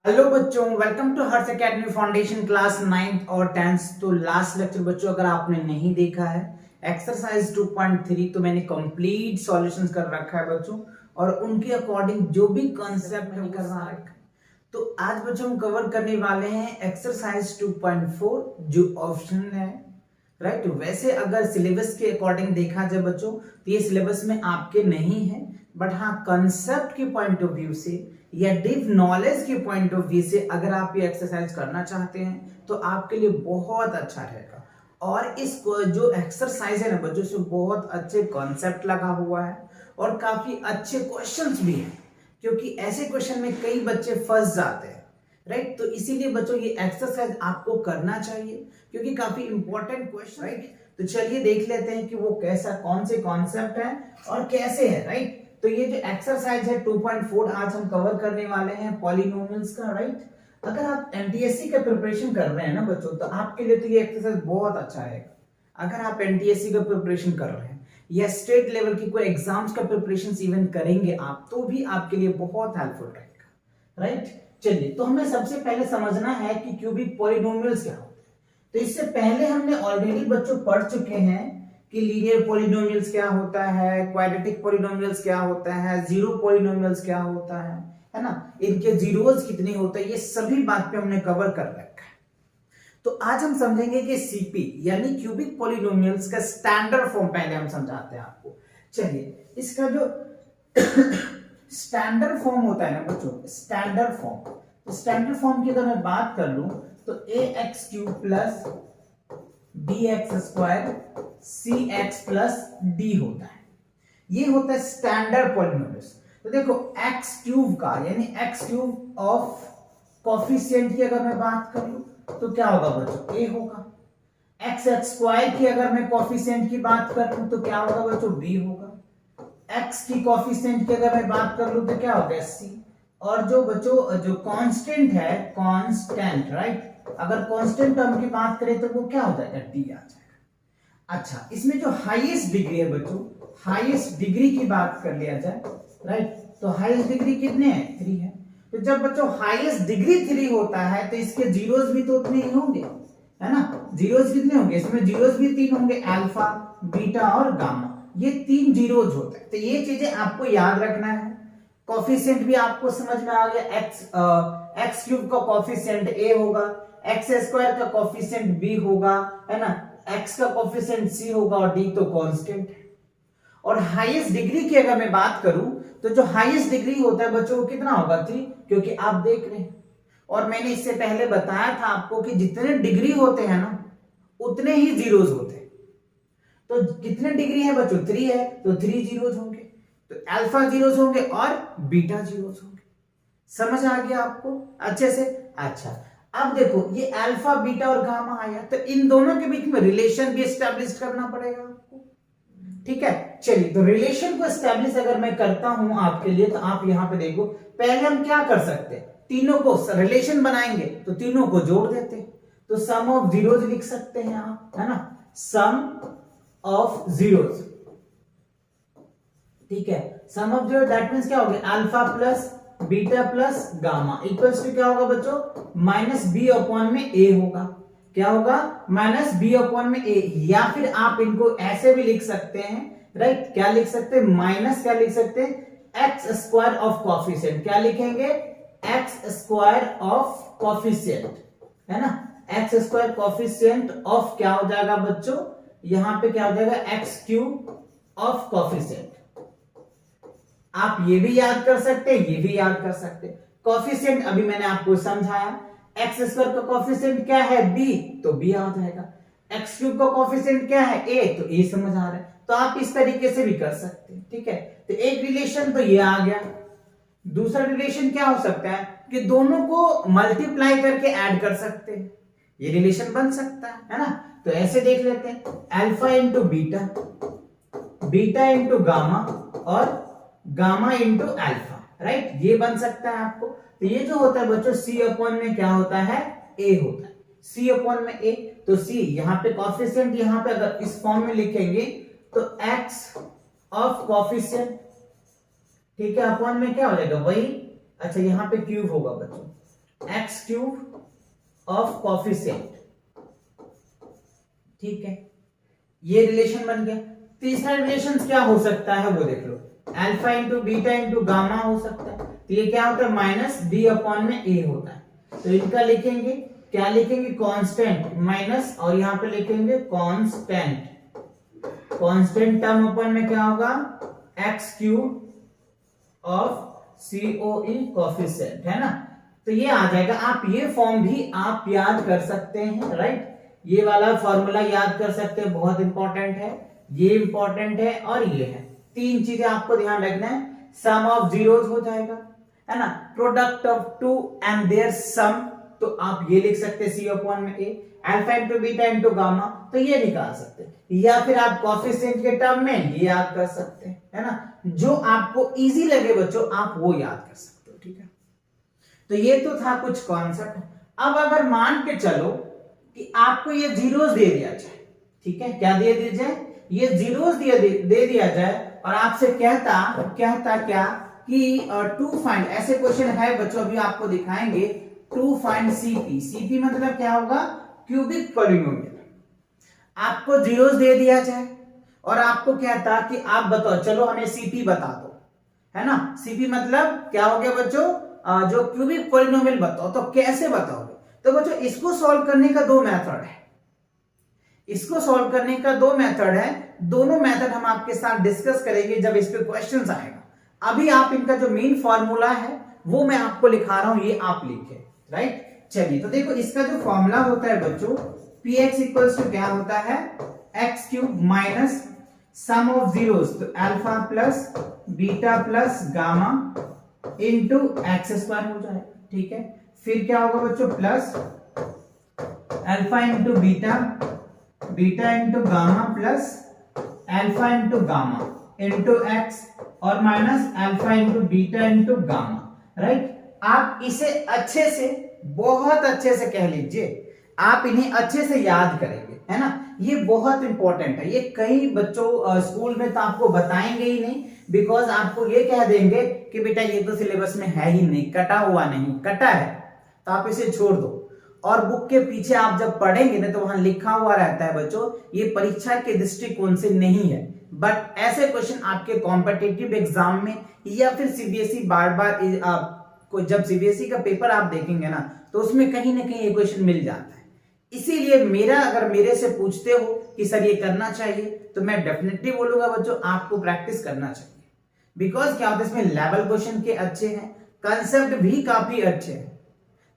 Hello बच्चों, welcome to Harsh academy foundation class 9th और 10th। तो लास्ट लेक्चर बच्चों अगर आपने नहीं देखा है एक्सरसाइज 2.3 तो मैंने कंप्लीट सॉल्यूशंस कर रखा है बच्चों, और उनके अकॉर्डिंग जो भी कॉन्सेप्ट मैंने करवा रखा है। तो आज बच्चों हम कवर करने वाले हैं एक्सरसाइज 2.4 जो ऑप्शन है, राइट। वैसे अगर सिलेबस के अकॉर्डिंग देखा जाए बच्चों तो ये सिलेबस में आपके नहीं है, बट हाँ कंसेप्ट के पॉइंट ऑफ व्यू से या डीप नॉलेज के पॉइंट ऑफ व्यू से अगर आप ये एक्सरसाइज करना चाहते हैं तो आपके लिए बहुत अच्छा रहेगा। और इस जो एक्सरसाइज है ना बच्चों से बहुत अच्छे कॉन्सेप्ट लगा हुआ है और काफी अच्छे क्वेश्चंस भी हैं, क्योंकि ऐसे क्वेश्चन में कई बच्चे फंस जाते हैं, राइट। तो इसीलिए बच्चों ये एक्सरसाइज आपको करना चाहिए क्योंकि काफी इंपॉर्टेंट क्वेश्चन, राइट। तो चलिए देख लेते हैं कि वो कैसा, कौन से कॉन्सेप्ट है और कैसे है, राइट। तो ये जो एक्सरसाइज है 2.4 आज हम कवर करने वाले हैं पॉलिनोमियल्स का, राइट। अगर आप एनटीएससी का प्रिपरेशन कर रहे हैं ना बच्चों तो आपके लिए तो ये एक्सरसाइज बहुत अच्छा है। अगर आप एनटीएससी का प्रिपरेशन कर रहे हैं या स्टेट लेवल की कोई एग्जाम्स का प्रिपरेशन इवन करेंगे आप, तो भी आपके लिए बहुत हेल्पफुल रहेगा, राइट। चलिए, तो हमें सबसे पहले समझना है कि क्यूबिक पॉलिनोमियल्स क्या होते हैं। तो इससे पहले हमने ऑलरेडी बच्चों पढ़ चुके हैं कि लीनियर पॉलिनोमियल्स क्या होता है, क्वाड्रेटिक पॉलिनोमियल्स क्या होता है, जीरो पॉलिनोमियल्स क्या होता है ना, इनके जीरोस कितने होते हैं, ये सभी बात पे हमने कवर कर रखा है। तो आज हम समझेंगे कि सीपी यानी क्यूबिक पॉलिनोमियल्स का स्टैंडर्ड फॉर्म पहले हम समझाते हैं आपको। चलिए, इसका जो स्टैंडर्ड फॉर्म होता है ना बच्चों, स्टैंडर्ड फॉर्म, तो स्टैंडर्ड फॉर्म की अगर मैं बात कर लूं तो A X cube plus B X square C X plus D होता है। ये होता है स्टैंडर्ड पॉलिनोमियल्स। तो देखो एक्स क्यूब का यानी एक्स क्यूब ऑफ कोफिशिएंट की अगर मैं बात कर लूं तो क्या होगा बच्चों, ए होगा। एक्स एक्स स्क्वायर की अगर मैं कोफिशिएंट की बात कर लूं तो क्या होगा बच्चों, बी होगा। एक्स की कोफिशिएंट की अगर मैं बात कर लूं तो क्या होगा, सी। और जो बच्चों जो कांस्टेंट है, कांस्टेंट, राइट, अगर कांस्टेंट टर्म की बात करें तो वो क्या हो जाएगा, डी आ जाएगा। अच्छा, इसमें जो हाईएस्ट डिग्री है बच्चों, हाईएस्ट डिग्री की बात कर लिया जाए, राइट, तो हाईएस्ट डिग्री कितने हैं, 3 है। तो जब बच्चों हाईएस्ट डिग्री 3 होता है तो इसके जीरोस भी तो उतने ही होंगे, है ना। जीरोस कितने होंगे, इसमें जीरोस भी 3 होंगे, अल्फा बीटा और गामा, ये 3 जीरोस होते हैं। तो ये चीजें आपको याद रखना है। कोफिशिएंट भी आपको समझ में आ गया, एक्स क्यूब का कोफिशिएंट ए होगा, एक्स स्क्वायर का कोफिशिएंट बी होगा, है ना, एक्स का कोफिशिएंट सी होगा और डी तो कांस्टेंट है। और हाईएस्ट डिग्री की अगर मैं बात करूं तो जो हाईएस्ट डिग्री होता है बच्चों वो कितना होगा, 3, क्योंकि आप देख रहे हैं और मैंने इससे पहले बताया था आपको कि जितने डिग्री होते हैं ना उतने ही जीरोस होते हैं। तो कितने डिग्री है बच्चों, 3 है तो 3 जीरोस होंगे, तो अल्फा जीरोस होंगे और बीटा जीरोस होंगे। समझ आ गया आपको अच्छे से। अच्छा, अब देखो ये अल्फा बीटा और गामा आया तो इन दोनों के बीच में रिलेशन भी एस्टेब्लिश करना पड़ेगा आपको, ठीक है। चलिए, तो रिलेशन को एस्टेब्लिश अगर मैं करता हूं आपके लिए तो आप यहां पे देखो, पहले हम क्या कर सकते हैं, तीनों को रिलेशन बनाएंगे तो तीनों को जोड़ देते हैं। तो सम ऑफ जीरोस लिख सकते हैं आप, है ना, सम ऑफ जीरोस, ठीक है। Sum of zero that means क्या हो गया, alpha plus beta plus gamma equals to क्या होगा बच्चों, माइनस बी अपॉन में ए होगा। क्या होगा, माइनस बी अपॉन में ए, या फिर आप इनको ऐसे भी लिख सकते हैं, राइट। क्या लिख सकते हैं, माइनस क्या लिख सकते हैं, एक्स स्क्वायर ऑफ कोफिशिएंट, क्या लिखेंगे, एक्स स्क्वायर ऑफ कोफिशिएंट, है ना, एक्स स्क्वायर कोफिशिएंट ऑफ क्या हो जाएगा बच्चों, यहां पे क्या हो जाएगा, एक्स क्यूब ऑफ कोफिशिएंट। आप ये भी याद कर सकते हैं, ये भी याद कर सकते हैं। कोफिशिएंट अभी मैंने आपको समझाया, एक्स स्क्वायर का कोफिशिएंट क्या है, बी, तो बी आ जाएगा। एक्स क्यूब का कोफिशिएंट क्या है, ए, तो ए समझ आ रहा है। तो आप इस तरीके से भी कर सकते हैं, ठीक है। तो एक रिलेशन तो ये आ गया। दूसरा रिलेशन क्या हो सकता है कि दोनों को मल्टीप्लाई करके ऐड कर सकते हैं, ये रिलेशन बन सकता है ना। तो ऐसे देख लेते हैं, alpha into beta, beta into gamma और गामा इंटू अल्फा, राइट, ये बन सकता है आपको। तो ये जो होता है बच्चों सी अपॉन में क्या होता है, ए होता है, सी अपॉन में ए। तो सी यहां पे कोफिशिएंट, यहां पे अगर इस फॉर्म में लिखेंगे तो एक्स ऑफ कोफिशिएंट, ठीक है, अपॉन में क्या हो जाएगा वही, अच्छा यहां पे क्यूब होगा बच्चों, एक्स क्यूब ऑफ कोफिशिएंट, ठीक है, ये रिलेशन बन गया। तीसरा रिलेशन क्या हो सकता है वो देख लो, alpha into beta into gamma हो सकता है। तो ये क्या होता है, माइनस डी अपॉन में ए होता है। तो इनका लिखेंगे क्या, लिखेंगे कांस्टेंट माइनस, और यहां पे लिखेंगे कांस्टेंट, कांस्टेंट टर्म अपॉन में क्या होगा, x cube of COE coefficient, है ना। तो ये आ जाएगा। आप ये फॉर्म भी आप याद कर सकते हैं, राइट। ये वाला फॉर्मूला याद कर सकते हैं, बहुत इंपॉर्टेंट है, ये इंपॉर्टेंट है और ये है। तीन चीजें आपको ध्यान रखना है। सम ऑफ जीरोस हो जाएगा, है ना, product of two and their sum, तो आप ये लिख सकते हैं सी अपॉन में A, alpha into beta into gamma, तो ये निकाल सकते हैं, या फिर आप कोफिशिएंट के टर्म में ये याद कर सकते हैं, है ना। जो आपको इजी लगे बच्चों आप वो याद कर सकते हो, ठीक है। तो ये तो था कुछ कॉन्सेप्ट। अब अगर मान के चलो कि आपको ये जीरोस दे दिया जाए, ठीक है, क्या दे दिया जाए, ये जीरोस दे दिया जाए, और आपसे कहता क्या कि टू फाइंड, ऐसे क्वेश्चन है बच्चों अभी आपको दिखाएंगे, टू फाइंड सीपी। सीपी मतलब क्या होगा, क्यूबिक पॉलिनोमियल। आपको जीरोस दे दिया जाए और आपको कहता कि आप बताओ, चलो हमें सीपी बता दो, है ना। सीपी मतलब क्या हो गया बच्चों, जो क्यूबिक पॉलिनोमियल बताओ, तो कैसे बताओगे। तो बच्चों इसको सॉल्व करने का दो मेथड है, इसको सॉल्व करने का दो मेथड है। दोनों मेथड हम आपके साथ डिस्कस करेंगे जब इस पे क्वेश्चंस आएगा। अभी आप इनका जो मेन फॉर्मूला है वो मैं आपको लिखा रहा हूं, ये आप लिखे, राइट। चलिए तो देखो इसका जो फॉर्मूला होता है बच्चों, px इक्वल्स टू क्या होता है, X cube minus sum of zeros, तो alpha plus beta plus gamma into X square हो जाएगा, ठीक है। फिर क्या होगा बच्चों, plus alpha into beta, beta into gamma plus alpha into gamma into X, और minus alpha into beta into gamma, right. आप इसे अच्छे से, बहुत अच्छे से कह लीजिए, आप इन्हें अच्छे से याद करेंगे, है ना। ये बहुत इंपॉर्टेंट है, ये कई बच्चों स्कूल में तो आपको बताएंगे ही नहीं, बिकॉज आपको ये कह देंगे कि बेटा ये तो सिलेबस में है ही नहीं, कटा हुआ नहीं, कटा है तो आप इसे छोड़ दो। और बुक के पीछे आप जब पढ़ेंगे ना तो वहां लिखा हुआ रहता है बच्चों, ये परीक्षा के दृष्टिकोण से नहीं है, बट ऐसे क्वेश्चन आपके कॉम्पिटिटिव एग्जाम में या फिर सीबीएसई बार बार जब सीबीएसई का पेपर आप देखेंगे ना तो उसमें कहीं ना कहीं ये क्वेश्चन मिल जाता है। इसीलिए अगर मेरे से पूछते हो कि सर ये करना चाहिए, तो मैं डेफिनेटली बोलूंगा बच्चों आपको प्रैक्टिस करना चाहिए, बिकॉज क्या होता है इसमें लेवल क्वेश्चन के अच्छे हैं, कंसेप्ट भी काफी अच्छे हैं,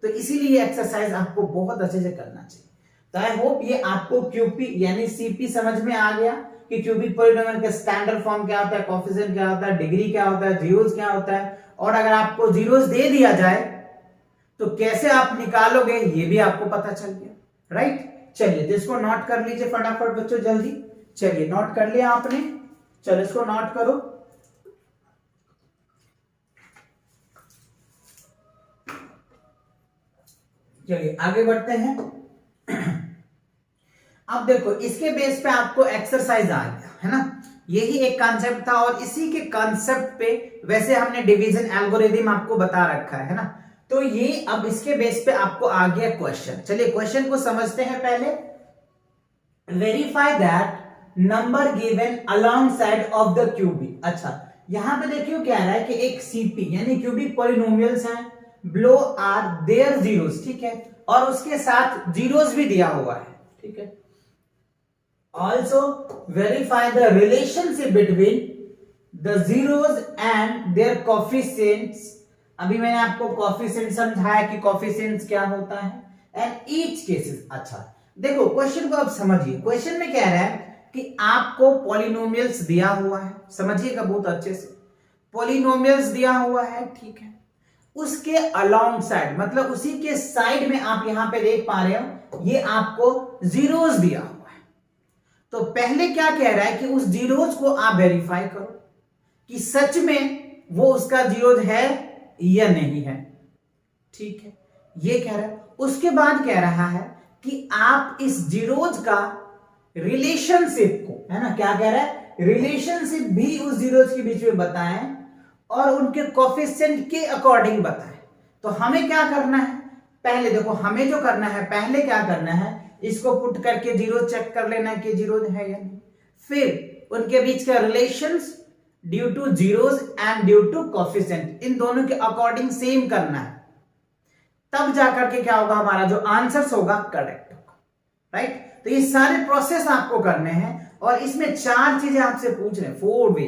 तो इसीलिए एक्सरसाइज आपको बहुत अच्छे से करना चाहिए। तो आई होप ये आपको क्यूपी यानी सीपी समझ में आ गया कि क्यूबिक पॉलिनोमियल का स्टैंडर्ड फॉर्म क्या होता है, कोफिशिएंट क्या होता है, डिग्री क्या होता है, जीरोस क्या होता है, और अगर आपको जीरोस दे दिया जाए तो कैसे आप निकालोगे ये भी आपको पता चल गया, राइट। चलिए तो इसको नोट कर लीजिए फटाफट बच्चों, जल्दी। चलिए नोट कर लिया आपने, चलो इसको नोट करो। चलिए आगे बढ़ते हैं। अब देखो इसके बेस पे आपको एक्सरसाइज आ गया, है ना। यही एक कॉन्सेप्ट था और इसी के कॉन्सेप्ट पे वैसे हमने डिवीजन एल्गोरिथम आपको बता रखा है ना। तो ये अब इसके बेस पे आपको आ गया क्वेश्चन। चलिए क्वेश्चन को समझते हैं पहले। Verify that number given along side of the cubic. अच्छा यहां पे देखियो क्या रहा है कि एक सीपी यानी क्यूबिक पॉलिनोमियल्स हैं, बिलो आर देयर जीरोस, ठीक है, और उसके साथ जीरोस भी दिया हुआ है, ठीक है। Also verify the relationship between the zeros and there coefficients. अभी मैंने आपको कोफिशिएंट समझाया कि कोफिशिएंट्स क्या होता है, एंड ईच केसेस। अच्छा देखो क्वेश्चन को अब समझिए। क्वेश्चन में क्या रहा है कि आपको पॉलिनोमियल्स दिया हुआ है, समझिएगा बहुत अच्छे से। पॉलिनोमियल्स दिया हुआ है, ठीक है, उसके अलोंग साइड मतलब उसी के साइड में आप यहां पे देख पा रहे हो ये आपको जीरोस दिया हुआ है। तो पहले क्या कह रहा है कि उस जीरोस को आप वेरीफाई करो कि सच में वो उसका जीरोस है या नहीं है, ठीक है, ये कह रहा है। उसके बाद कह रहा है कि आप इस जीरोस का रिलेशनशिप को, है ना, क्या कह रहा है, रिलेशनशिप भी उस जीरोस के बीच में बताएं और उनके कोफिशिएंट के अकॉर्डिंग बताएं। तो हमें क्या करना है, पहले देखो हमें जो करना है, पहले क्या करना है, इसको पुट करके जीरो चेक कर लेना कि जीरो है या नहीं, फिर उनके बीच का relations due to zeros and due to coefficient, इन दोनों के अकॉर्डिंग सेम करना है, तब जाकर के क्या होगा, हमारा जो आंसर्स होगा करेक्ट होगा, राइट। तो ये सारे प्रोसेस आपको करने हैं और इसमें 4 चीजें आपसे पूछ रहे हैं, 4 वे।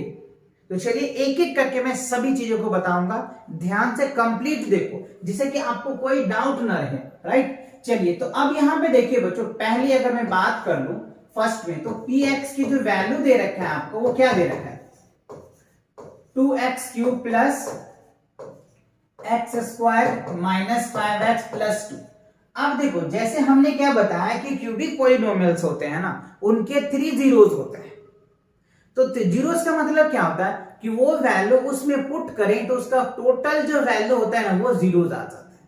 तो चलिए एक एक करके मैं सभी चीजों को बताऊंगा, ध्यान से कंप्लीट देखो जिससे कि आपको कोई डाउट ना रहे, राइट। चलिए तो अब यहां पे देखिए बच्चों, पहली अगर मैं बात कर लूं फर्स्ट में, तो px की जो वैल्यू दे रखा है आपको, वो क्या दे रखा है, 2x³ plus x square minus 5x plus 2। अब देखो जैसे हमने क्या बताया कि क्यूबिक पॉलिनोमियल्स होते हैं ना, उनके 3 जीरोस होते हैं। तो जीरोस का मतलब क्या होता है कि वो वैल्यू उसमें पुट करें तो उसका टोटल जो वैल्यू होता है ना, वो जीरोस आ जाता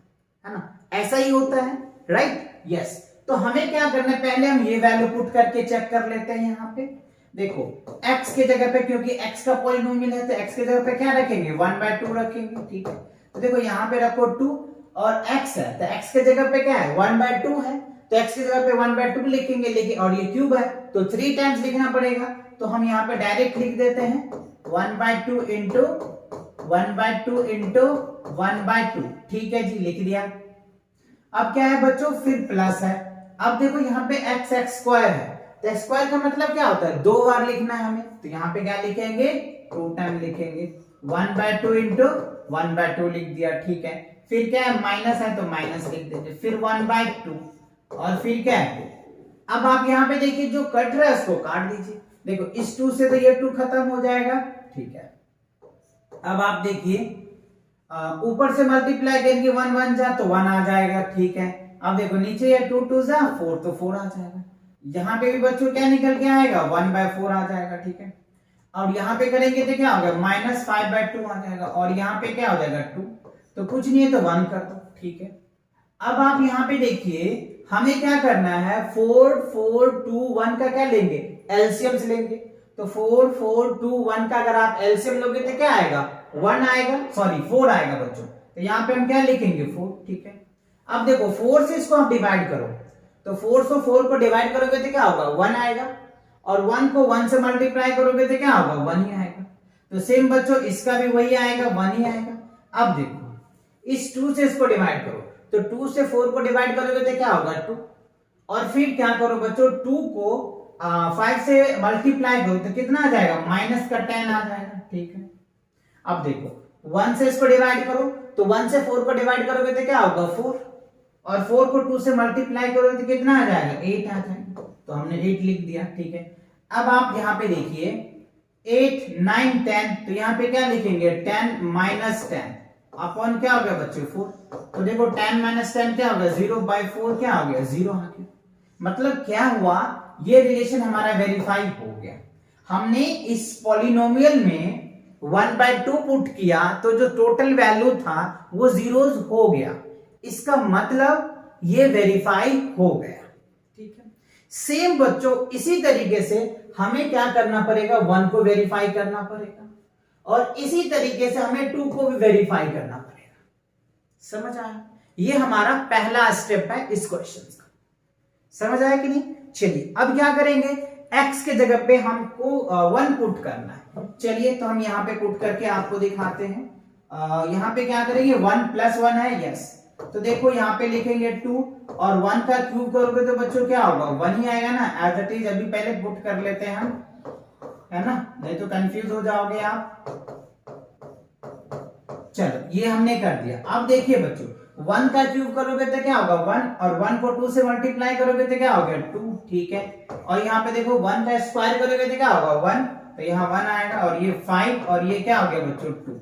है ना, ऐसा ही होता है, राइट, यस। तो हमें क्या करना है, पहले हम ये वैल्यू पुट करके चेक कर लेते हैं। यहाँ पे देखो x के जगह पे, क्योंकि x का पॉलिनोमियल है तो x के जगह पे क्या रखेंगे, 1/2 रखेंगे, ठीक है। तो देखो यहाँ पे रखो 2 और x है तो x के जगह पे क्या है, 1/2 है, तो x की जगह पे 1/2 लिखेंगे, लेकिन और ये क्यूब है तो 3 टाइम्स लिखना पड़ेगा, तो हम यहाँ पे डायरेक्ट लिख देते हैं 1/2 इंटू 1/2 इंटू 1/2, ठीक है जी, लिख दिया। अब क्या है बच्चों, फिर प्लस है। अब देखो यहाँ पे x स्क्वायर है, तो स्क्वायर का मतलब क्या होता है, 2 बार लिखना है हमें, तो यहाँ पे क्या लिखेंगे, 2 टाइम लिखेंगे, 1/2 इंटू 1/2 लिख दिया, ठीक है। फिर क्या है, माइनस है तो माइनस लिख देते, फिर 1/2 और फिर क्या है 2। अब आप यहाँ पे देखिए जो कट रहा है उसको काट दीजिए, देखो इस 2 से तो ये 2 खत्म हो जाएगा, ठीक है। अब आप देखिए ऊपर से मल्टीप्लाई करेंगे 1 1 जा तो 1 आ जाएगा, ठीक है। अब देखो नीचे ये 2 2 जा 4 तो 4 आ जाएगा, यहाँ पे भी बच्चों क्या निकल के आएगा, 1/4 आ जाएगा, ठीक है। और यहाँ पे करेंगे तो क्या होगा, -5/2 आ जाएगा, और यहाँ पे क्या हो जाएगा 2, तो कुछ नहीं है तो 1 कर दो, ठीक है। अब आप यहाँ पे देखिए हमें क्या करना है, 4 4 2 1 का क्या लेंगे, एलसीएम लेंगे, तो 4 4 2 1 का अगर आप एलसीएम लोगे तो क्या आएगा, 1 आएगा, सॉरी 4 आएगा बच्चों, तो यहाँ पे हम क्या लिखेंगे 4, ठीक है। अब देखो 4 से इसको आप डिवाइड करो, तो 4 से 4 को डिवाइड करोगे तो क्या होगा, 1 आएगा, और 1 को 1 से मल्टीप्लाई करोगे तो क्या होगा, 1 ही आएगा। तो सेम बच्चों इसका भी वही आएगा, 1 ही आएगा। अब देखो इस 2 से इसको डिवाइड करो, तो 2 से 4 को डिवाइड करोगे तो क्या होगा 2, और फिर क्या करो बच्चों 2 को 5 से मल्टीप्लाई करो तो कितना आ जाएगा, माइनस का 10 आ जाएगा, ठीक है। अब देखो 1 से इसको डिवाइड करो, तो 1 से 4 को डिवाइड करोगे तो क्या होगा 4, और 4 को 2 से मल्टीप्लाई करोगे तो कितना आ जाएगा, 8 आ जाएगा, तो हमने 8 लिख दिया, ठीक है। अब आप यहाँ पे देखिए 8 9 10, तो यहाँ पे क्या लिखेंगे, 10 - 10 अपॉन क्या हो गया बच्चों 4, तो देखो 10 - 10 क्या हो गया, 0/4 क्या हो गया, 0 आ गया। मतलब क्या हुआ, ये रिलेशन हमारा वेरीफाई हो गया। हमने इस पॉलिनोमियल में 1/2 पुट किया तो जो टोटल वैल्यू था वो जीरोस हो गया, इसका मतलब ये वेरीफाई हो गया, ठीक है। सेम बच्चों इसी तरीके से हमें क्या करना पड़ेगा, 1 को वेरीफाई करना पड़ेगा, और इसी तरीके से हमें 2 को भी वेरीफाई करना पड़ेगा। समझ आया, ये हमारा पहला स्टेप है इस क्वेश्चन का, समझ आया कि नहीं। चलिए अब क्या करेंगे, x के जगह पे हमको 1 पुट करना है। चलिए तो हम यहाँ पे पुट करके आपको दिखाते हैं। यहाँ पे क्या करेंगे, 1 + 1 है, यस, तो देखो यहाँ पे लिखेंगे 2, और 1 का क्यूब करोगे तो बच्चों क्या होगा, 1 ही आएगा ना, एज इट इज। अभी पहले पुट कर लेते हैं हम, है ना, नहीं तो कंफ्यूज हो जाओगे आप। चलो ये हमने कर दिया। अब देखिए बच्चों 1 का क्यूब करोगे तो क्या होगा 1, और 1 को 2 से मल्टीप्लाई करोगे तो क्या हो गया 2, ठीक है। और यहाँ पे देखो 1 का स्क्वायर करोगे तो क्या होगा 1, तो यहाँ 1 आएगा, और ये 5, और ये क्या हो गया बच्चों 2।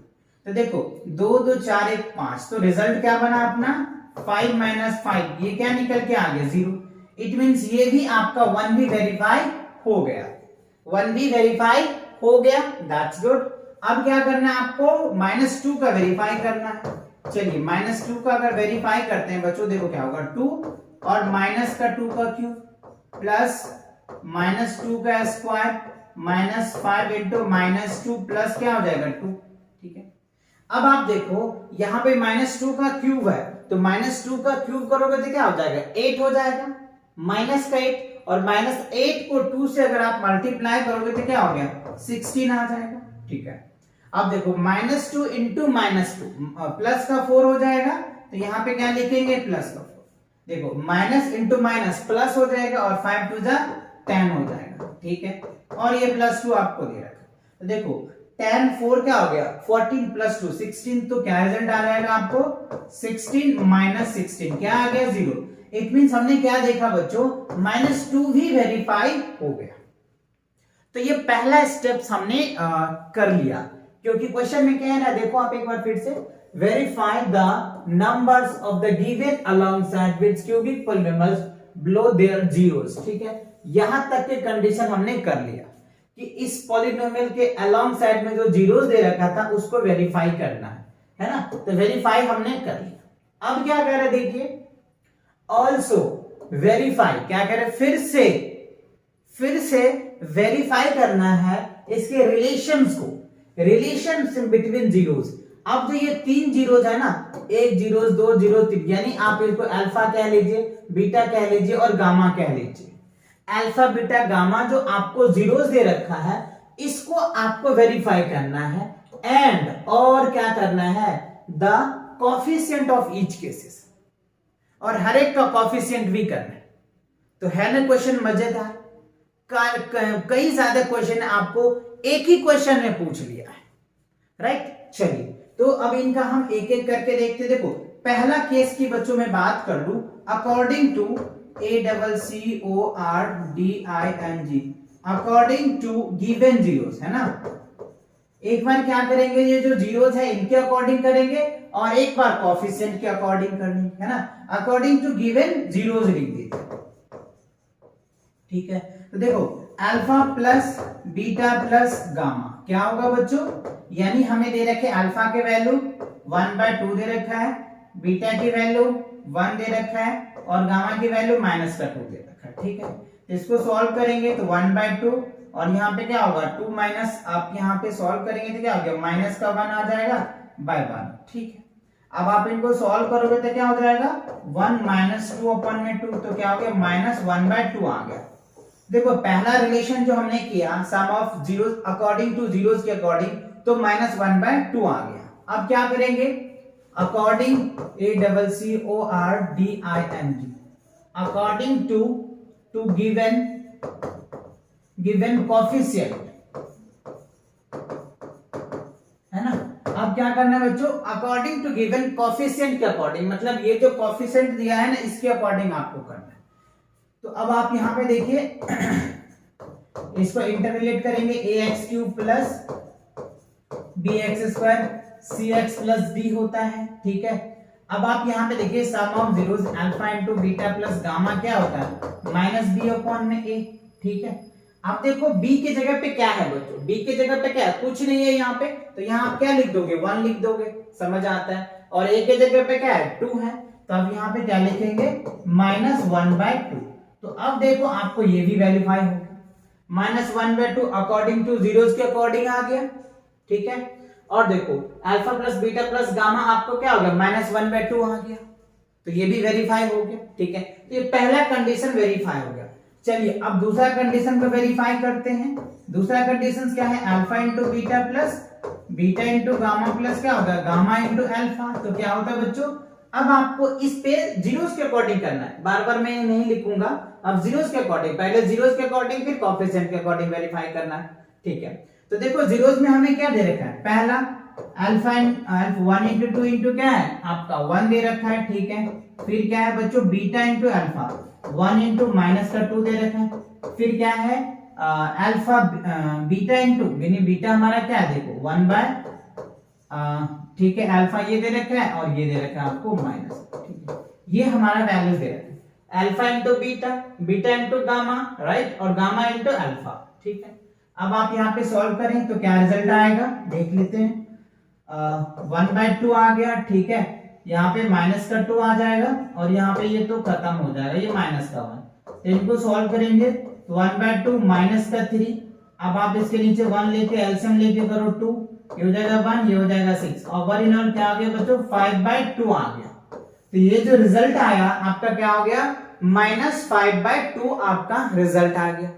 तो देखो 2 2 4 1 5, तो रिजल्ट क्या बना अपना 5 - 5, ये क्या निकल के आ गया 0। इट मींस ये भी आपका 1 भी वेरीफाई हो गया, 1 भी वेरीफाई हो गया, दैट्स गुड। अब क्या करना है आपको, -2 का वेरीफाई करना है। चलिए -2 का अगर वेरीफाई करते हैं बच्चों, देखो क्या होगा 2 और -2 का क्यूब प्लस -2 का स्क्वायर -5 इंटू -2 प्लस क्या हो जाएगा 2, ठीक है। अब आप देखो यहाँ पे -2 का क्यूब है, तो -2 का क्यूब करोगे तो क्या हो जाएगा 8 हो जाएगा, माइनस का 8, और -8 को 2 से अगर आप मल्टीप्लाई करोगे तो क्या हो गया 16 आ जाएगा। ठीक है, अब देखो -2 इंटू -2 प्लस का 4 हो जाएगा, तो यहाँ पे क्या लिखेंगे प्लस का 4। देखो माइनस इंटू माइनस प्लस हो जाएगा और 5 टू जा 10 हो जाएगा। ठीक है, और ये +2 आपको दे रखा, तो देखो 10 4 क्या हो गया 14 + 2 16, तो क्या रिजल्ट आ जाएगा आपको 16 - 16 क्या आ गया 0। इट मींस हमने क्या देखा बच्चों -2 भी वेरीफाई हो गया। तो ये पहला स्टेप्स हमने कर लिया, क्योंकि क्वेश्चन में क्या है ना, देखो आप एक बार फिर से, verify the numbers of the given alongside with cubic polynomials below their zeros. ठीक है, यहां तक के कंडीशन हमने कर लिया कि इस पॉलीनोमियल के अलोंग साइड में जो जीरोस दे रखा था उसको वेरीफाई करना है ना, तो वेरीफाई हमने कर लिया। अब क्या कह रहे देखिए, ऑल्सो वेरीफाई, क्या कह रहे फिर से वेरीफाई करना है इसके रिलेशंस को, रिलेशंस बिटवीन जीरोस। अब जो ये 3 जीरोस है ना, 1 जीरोस 2 जीरोस 3, यानी आप इसको अल्फा कह लीजिए, बीटा कह लीजिए और गामा कह लीजिए। अल्फा बीटा गामा जो आपको जीरोस दे रखा है इसको आपको वेरीफाई करना है, एंड और क्या करना है the coefficient of each cases, और हर एक का कोफिशिएंट भी करना है। तो है ना क्वेश्चन मजेदार, कई ज्यादा क्वेश्चन आपको एक ही क्वेश्चन में पूछ लिया है, राइट। चलिए, तो अब इनका हम एक एक करके देखते। देखो पहला केस की बच्चों में बात कर लूं, according to ACCORDING, according to given zeros, है ना। एक बार क्या करेंगे, ये जो जीरोस है इनके अकॉर्डिंग करेंगे, और एक बार कोफिशिएंट के अकॉर्डिंग करनी है ना, अकॉर्डिंग टू गिवन जीरोस लिख दीजिए। ठीक है, तो देखो alpha plus beta plus gamma क्या होगा बच्चों, यानी हमें दे रखे अल्फा के वैल्यू 1/2 दे रखा है, बीटा की वैल्यू 1 दे रखा है, और गामा की वैल्यू -2 दे रखा है। ठीक है, इसको सॉल्व करेंगे तो 1/2, और यहाँ पे क्या होगा 2 माइनस, आप यहाँ पे सॉल्व करेंगे तो क्या हो गया माइनस का 1 आ जाएगा बाय 1। ठीक है, अब आप इनको सॉल्व करोगे तो क्या हो जाएगा 1 - 2/2, तो क्या हो गया -1/2 आ गया। देखो पहला रिलेशन जो हमने किया sum of zeros according to zeros के अकॉर्डिंग, तो -1/2 आ गया। अब क्या करेंगे, according ACCORDING, according to given coefficient, है ना। अब क्या करना है बच्चों, अकॉर्डिंग टू गिवन कोफिशिएंट के अकॉर्डिंग, मतलब ये जो कोफिशिएंट दिया है ना इसके अकॉर्डिंग आपको करना है। तो अब आप यहां पे देखिए इसको इंटररिलेट करेंगे, ax³ plus bx² cx plus d होता है। ठीक है, अब आप यहां पे देखिए sum of zeros alpha into beta plus gamma क्या होता है -b/a। ठीक है, आप देखो b की जगह पे क्या है बच्चों, b की जगह पे क्या है, कुछ नहीं है यहाँ पे, तो यहाँ आप क्या लिख दोगे 1 लिख दोगे, समझ आता है। और a की जगह पे क्या है 2 है, तो अब यहाँ पे क्या लिखेंगे -1/2। तो अब देखो आपको ये भी वेरीफाई हो गया, -1/2 अकॉर्डिंग टू जीरोस के अकॉर्डिंग आ गया। ठीक है, और देखो alpha plus beta plus gamma आपको क्या हो गया -1/2 आ गया, तो ये भी वेरीफाई हो गया। ठीक है, तो ये पहला कंडीशन वेरीफाई हो गया। चलिए अब दूसरा कंडीशन को वेरीफाई करते हैं। दूसरा कंडीशन क्या है, alpha into beta plus beta into gamma plus क्या होगा गामा इंटू अल्फा, तो क्या होता है बच्चों, अब आपको इस पे जीरोस के अकॉर्डिंग करना है, बार बार मैं नहीं लिखूंगा, अब जीरोस के अकॉर्डिंग, पहले जीरोस के अकॉर्डिंग फिर कोफिशिएंट के अकॉर्डिंग वेरीफाई करना है। ठीक है, तो देखो जीरोस में हमें क्या दे रखा है, पहला अल्फा 1 इंटू 2 इंटू क्या है आपका 1 दे रखा है। ठीक है, फिर क्या है बच्चों बीटा इंटू अल्फा 1 इंटू -2 दे रखा है, फिर क्या है अल्फा बीटा इंटू, यानी बीटा हमारा क्या है देखो 1/, ठीक है, अल्फा ये दे रखा है और ये दे रखा है आपको माइनस। ठीक है, ये हमारा वैल्यू दे रखा है alpha into beta, beta into gamma, right, और गामा इंटू अल्फा। ठीक है, अब आप यहाँ पे सॉल्व करें तो क्या रिजल्ट आएगा देख लेते हैं, 1/2 आ गया। ठीक है, यहाँ पे -2 आ जाएगा, और यहाँ पे ये तो खत्म हो जाएगा, ये -1, तो इनको सॉल्व करेंगे तो 1/2 -3, अब आप इसके नीचे 1 लेके एलसीएम लेके करो 2, ये हो जाएगा 1, ये हो जाएगा 6, और 1 इन ऑल क्या आ गया बच्चों 5/2 आ गया। तो ये जो रिजल्ट आया आपका क्या हो गया, -5/2 आपका रिजल्ट आ गया,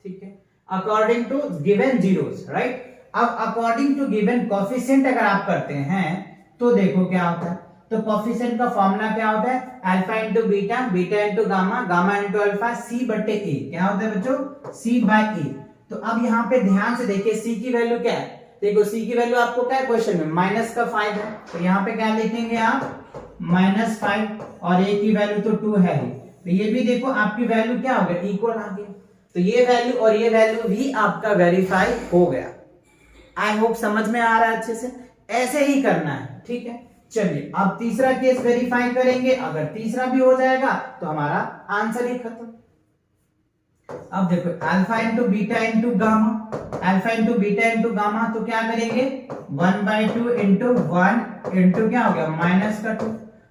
ठीक है, according to given zeros, right. अब अकॉर्डिंग टू गिवन कोफिशिएंट अगर आप करते हैं तो देखो क्या होता है, तो कोफिशिएंट का फॉर्मूला क्या होता है, alpha into beta, beta into gamma, gamma into alpha, C बटे ए, क्या होता है बच्चों, सी बाय ए। तो अब यहाँ पे ध्यान से देखिए सी की वैल्यू क्या है, देखो सी की वैल्यू आपको क्या है क्वेश्चन में, -5 है, तो यहाँ पे क्या लिखेंगे आप, -5, और ए की वैल्यू तो 2 है ही, तो ये भी देखो आपकी वैल्यू क्या हो गया, इक्वल आ गया, तो ये वैल्यू और ये वैल्यू भी आपका वेरीफाई हो गया। आई होप समझ में आ रहा है अच्छे से, ऐसे ही करना है, ठीक है। चलिए अब तीसरा केस वेरीफाई करेंगे, अगर तीसरा भी हो जाएगा तो हमारा आंसर ही खत्म। अब देखो alpha into beta into gamma, alpha into beta into gamma, तो क्या करेंगे 1/2 इंटू 1 इंटू क्या हो गया -2,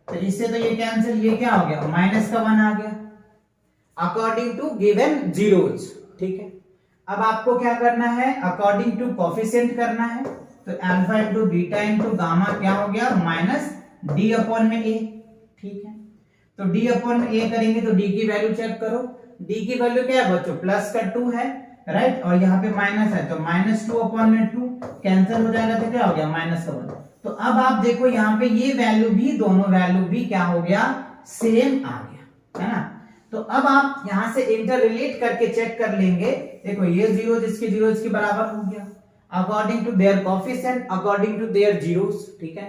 तो इससे तो ये कैंसिल, ये क्या हो गया -1 आ गया अकॉर्डिंग टू गिवन जीरोस, ठीक है। अब आपको क्या करना है, अकॉर्डिंग टू कोफिशिएंट करना है, तो alpha into beta into gamma क्या हो गया -d/a, ठीक है। तो d/a करेंगे तो d की वैल्यू चेक करो, d की वैल्यू क्या है बच्चों, +2 है, राइट, और यहाँ पे माइनस है तो -2/2 कैंसिल हो जाएगा, तो क्या हो गया -1। तो अब आप देखो यहाँ पे ये वैल्यू भी, दोनों वैल्यू भी क्या हो गया, सेम आ गया, है ना। तो अब आप यहां से इंटर रिलेट करके चेक कर लेंगे, देखो ये जीरो जिसके जीरो इसके बराबर हो गया according to their coefficient, according to their zeros, ठीक है,